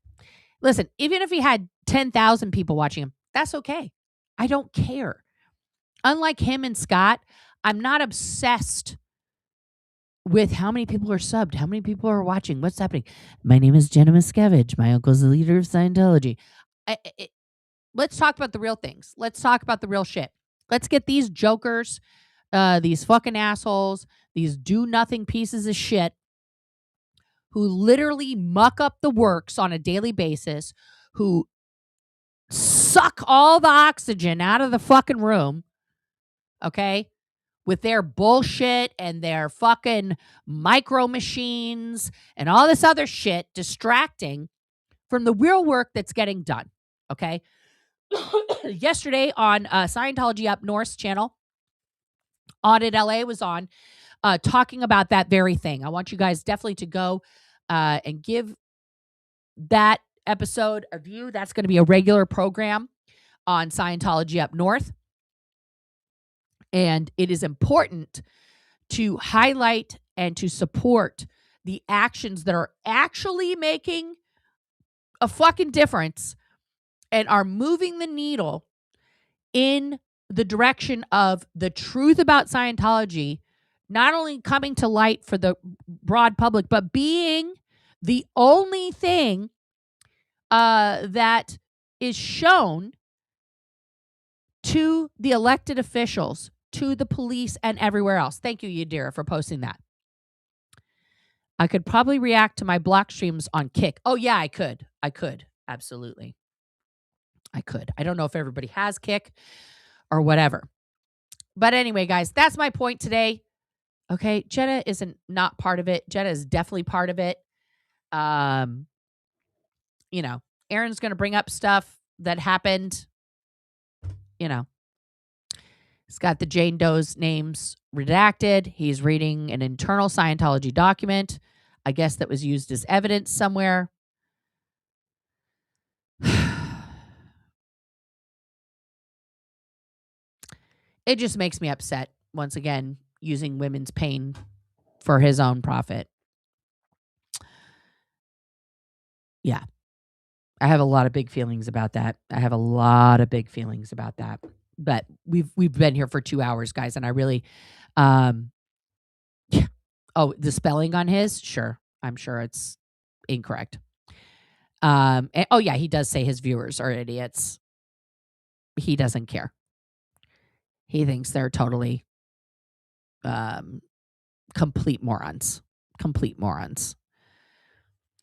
Listen, even if he had 10,000 people watching him, that's okay. I don't care. Unlike him and Scott, I'm not obsessed with how many people are subbed, how many people are watching, what's happening. My name is Jenna Miscavige. My uncle's the leader of Scientology. Let's talk about the real things. Let's talk about the real shit. Let's get these jokers, these fucking assholes, these do-nothing pieces of shit who literally muck up the works on a daily basis, who suck all the oxygen out of the fucking room, okay, with their bullshit and their fucking micro machines and all this other shit distracting from the real work that's getting done, okay? Yesterday on Scientology Up North's channel, Audit LA was on talking about that very thing. I want you guys definitely to go and give that episode a view. That's going to be a regular program on Scientology Up North. And it is important to highlight and to support the actions that are actually making a fucking difference and are moving the needle in the direction of the truth about Scientology, not only coming to light for the broad public, but being the only thing that is shown to the elected officials, to the police, and everywhere else. Thank you, Yadira, for posting that. I could probably react to my block streams on Kick. Oh, yeah, I could. Absolutely. I could. I don't know if everybody has Kick or whatever. But anyway, guys, that's my point today. Okay, Jenna isn't not part of it. Jenna is definitely part of it. Aaron's going to bring up stuff that happened. He's got the Jane Doe's names redacted. He's reading an internal Scientology document, I guess that was used as evidence somewhere. It just makes me upset, once again, using women's pain for his own profit. Yeah. I have a lot of big feelings about that. But we've been here for 2 hours, guys, and I really Oh, the spelling on his? Sure. I'm sure it's incorrect. He does say his viewers are idiots. He doesn't care. He thinks they're totally complete morons.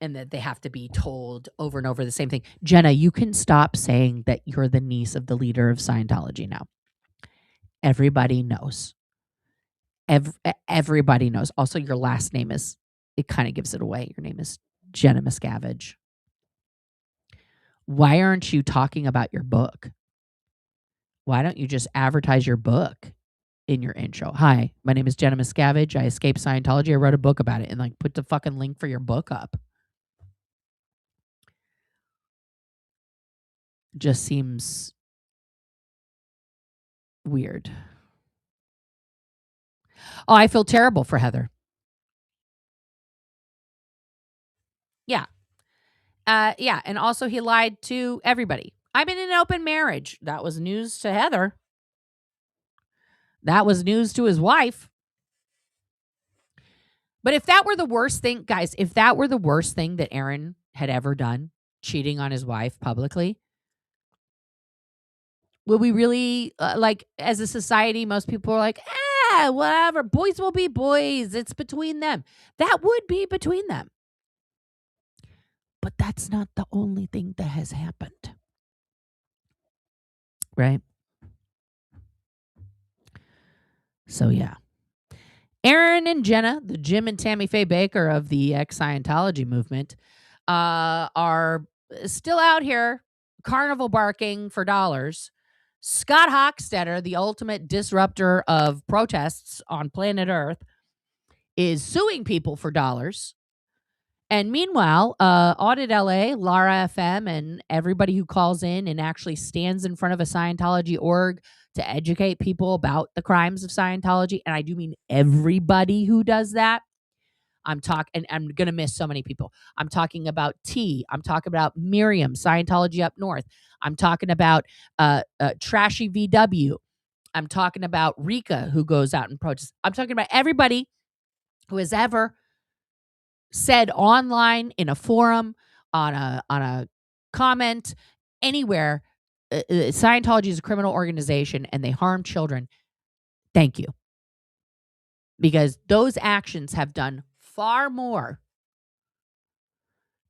And that they have to be told over and over the same thing. Jenna, you can stop saying that you're the niece of the leader of Scientology now. Everybody knows. Everybody knows. Also, your last name it kind of gives it away. Your name is Jenna Miscavige. Why aren't you talking about your book? Why don't you just advertise your book in your intro? Hi, my name is Jenna Miscavige. I escaped Scientology. I wrote a book about it, and put the fucking link for your book up. Just seems weird. Oh, I feel terrible for Heather. Yeah. And also he lied to everybody. I'm in an open marriage. That was news to Heather. That was news to his wife. But if that were the worst thing, guys, if that were the worst thing that Aaron had ever done, cheating on his wife publicly, will we really, as a society, most people are like, whatever, boys will be boys. It's between them. That would be between them. But that's not the only thing that has happened. Right? So, yeah. Aaron and Jenna, the Jim and Tammy Faye Baker of the ex-Scientology movement, are still out here carnival barking for dollars. Scott Hochstetter, the ultimate disruptor of protests on planet Earth, is suing people for dollars. And meanwhile, Audit LA, Lara FM, and everybody who calls in and actually stands in front of a Scientology org to educate people about the crimes of Scientology, and I do mean everybody who does that. I'm going to miss so many people. I'm talking about T. I'm talking about Miriam, Scientology Up North. I'm talking about Trashy VW. I'm talking about Rika, who goes out and protests. I'm talking about everybody who has ever said online, in a forum, on a comment, anywhere, Scientology is a criminal organization and they harm children. Thank you. Because those actions have done far more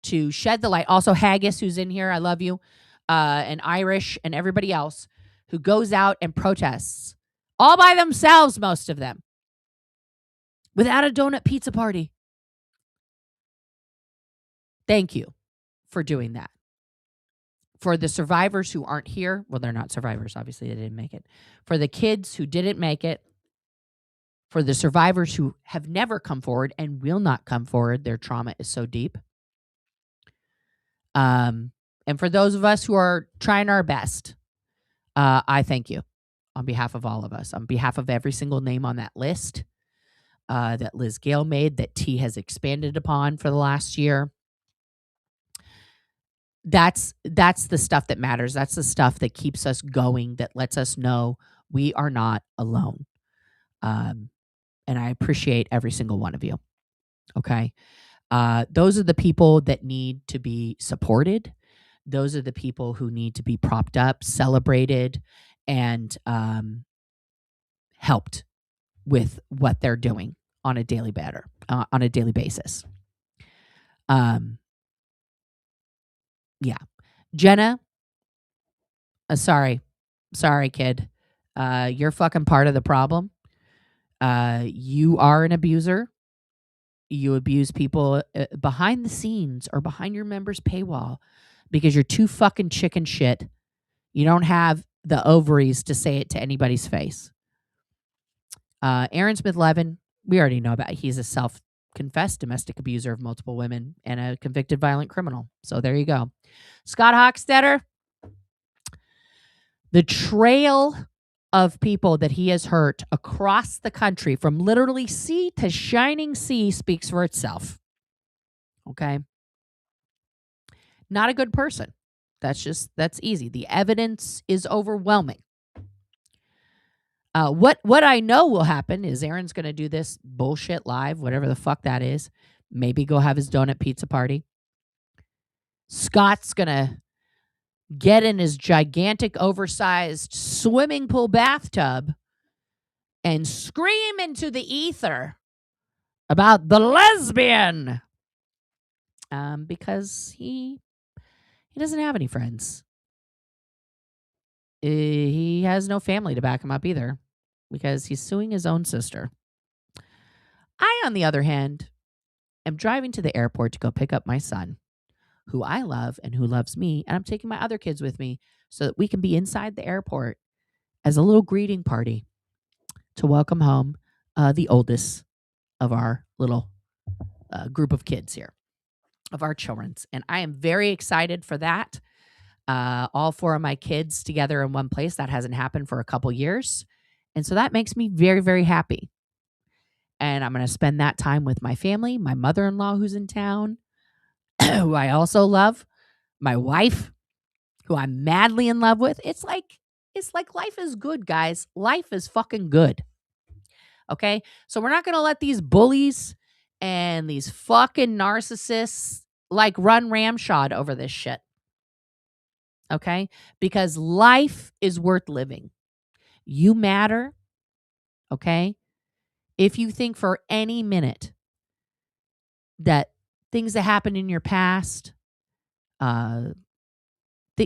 to shed the light. Also, Haggis, who's in here, I love you, and Irish and everybody else who goes out and protests all by themselves, most of them, without a donut pizza party. Thank you for doing that. For the survivors who aren't here, well, they're not survivors, obviously, they didn't make it. For the kids who didn't make it, for the survivors who have never come forward and will not come forward, their trauma is so deep. And for those of us who are trying our best, I thank you on behalf of all of us, on behalf of every single name on that list that Liz Gale made, that T has expanded upon for the last year. That's the stuff that matters. That's the stuff that keeps us going, that lets us know we are not alone. And I appreciate every single one of you. Okay. Those are the people that need to be supported. Those are the people who need to be propped up, celebrated, and helped with what they're doing on a daily basis. Yeah. Jenna, sorry, kid. You're fucking part of the problem. You are an abuser. You abuse people behind the scenes or behind your members' paywall because you're too fucking chicken shit. You don't have the ovaries to say it to anybody's face. Aaron Smith-Levin, we already know about. He's a self-confessed domestic abuser of multiple women and a convicted violent criminal. So there you go. Scott Hochstetter, the trail of people that he has hurt across the country, from literally sea to shining sea, speaks for itself. Okay? Not a good person. That's easy. The evidence is overwhelming. What I know will happen is Aaron's going to do this bullshit live, whatever the fuck that is. Maybe go have his donut pizza party. Scott's going to get in his gigantic, oversized swimming pool bathtub and scream into the ether about the lesbian. Because he doesn't have any friends. He has no family to back him up either, because he's suing his own sister. I, on the other hand, am driving to the airport to go pick up my son, who I love and who loves me, and I'm taking my other kids with me so that we can be inside the airport as a little greeting party to welcome home the oldest of our little group of kids here, of our children's. And I am very excited for that. All four of my kids together in one place. That hasn't happened for a couple years. And so that makes me very, very happy. And I'm going to spend that time with my family, my mother-in-law who's in town, who I also love, my wife, who I'm madly in love with. It's like life is good, guys. Life is fucking good. Okay? So we're not going to let these bullies and these fucking narcissists run ramshod over this shit. Okay? Because life is worth living. You matter. Okay? If you think for any minute that things that happened in your past,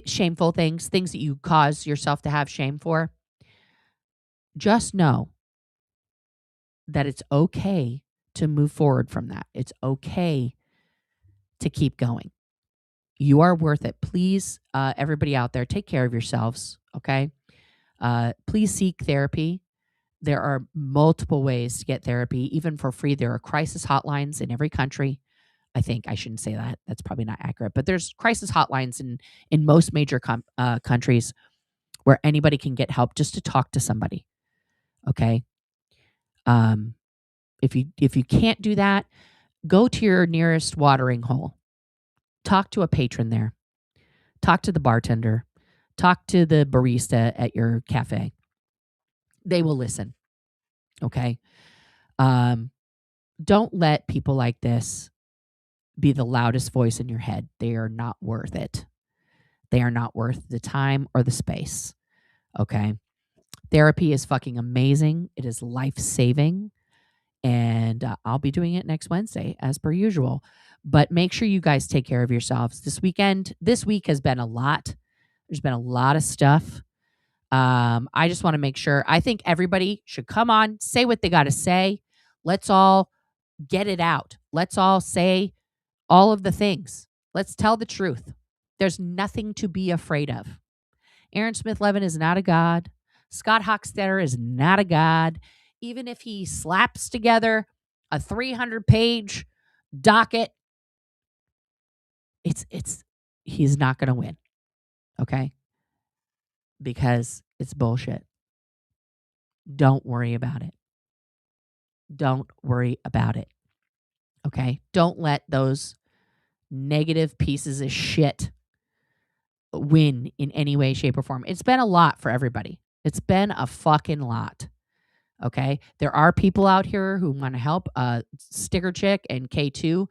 shameful things that you cause yourself to have shame for, just know that it's okay to move forward from that. It's okay to keep going. You are worth it. Please, everybody out there, take care of yourselves, okay? Please seek therapy. There are multiple ways to get therapy, even for free. There are crisis hotlines in every country. I think I shouldn't say that. That's probably not accurate. But there's crisis hotlines in most major countries where anybody can get help just to talk to somebody, okay? If you can't do that, go to your nearest watering hole. Talk to a patron there. Talk to the bartender. Talk to the barista at your cafe. They will listen. Okay. Don't let people like this be the loudest voice in your head. They are not worth it. They are not worth the time or the space. Okay. Therapy is fucking amazing. It is life-saving. And I'll be doing it next Wednesday as per usual. But make sure you guys take care of yourselves. This week has been a lot. There's been a lot of stuff. I just want to make sure. I think everybody should come on, say what they got to say. Let's all get it out. Let's all say all of the things. Let's tell the truth. There's nothing to be afraid of. Aaron Smith-Levin is not a god. Scott Hochstetter is not a god. Even if he slaps together a 300-page docket, he's not going to win. Okay? Because it's bullshit. Don't worry about it. Don't worry about it. Okay? Don't let those negative pieces of shit win in any way, shape, or form. It's been a lot for everybody. It's been a fucking lot. Okay? There are people out here who want to help. Sticker Chick and K2,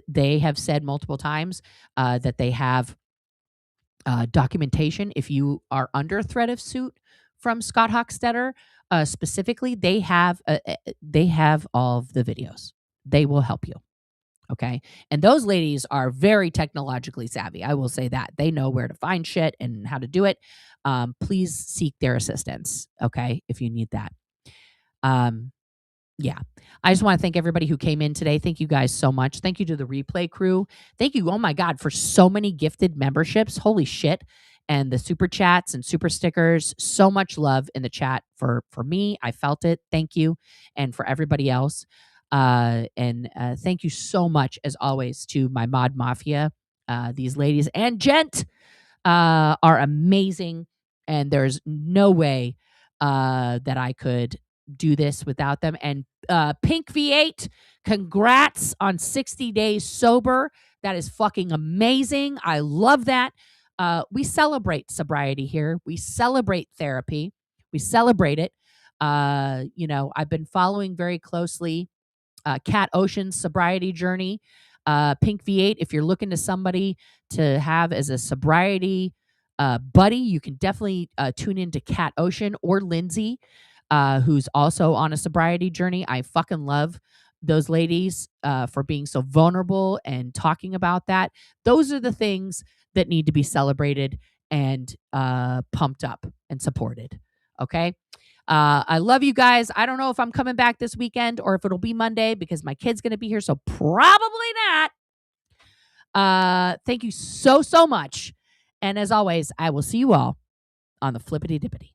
they have said multiple times that they have documentation. If you are under threat of suit from Scott Hochstetter, specifically, they have all of the videos. They will help you. Okay. And those ladies are very technologically savvy. I will say that. They know where to find shit and how to do it. Please seek their assistance. Okay. If you need that. Yeah. I just want to thank everybody who came in today. Thank you guys so much. Thank you to the replay crew. Thank you. Oh my God, for so many gifted memberships. Holy shit. And the super chats and super stickers. So much love in the chat for me. I felt it. Thank you. And for everybody else. Thank you so much, as always, to my mod mafia. These ladies and gent are amazing, and there's no way that I could do this without them. And Pink V8, congrats on 60 days sober. That is fucking amazing. I love that. We celebrate sobriety here. We celebrate therapy. We celebrate it. I've been following very closely Kat Ocean's sobriety journey. Pink V8, if you're looking to somebody to have as a sobriety buddy, you can definitely tune into Kat Ocean or Lindsay, who's also on a sobriety journey. I fucking love those ladies for being so vulnerable and talking about that. Those are the things that need to be celebrated and pumped up and supported. Okay? I love you guys. I don't know if I'm coming back this weekend or if it'll be Monday because my kid's going to be here. So probably not. Thank you so much. And as always, I will see you all on the flippity dippity.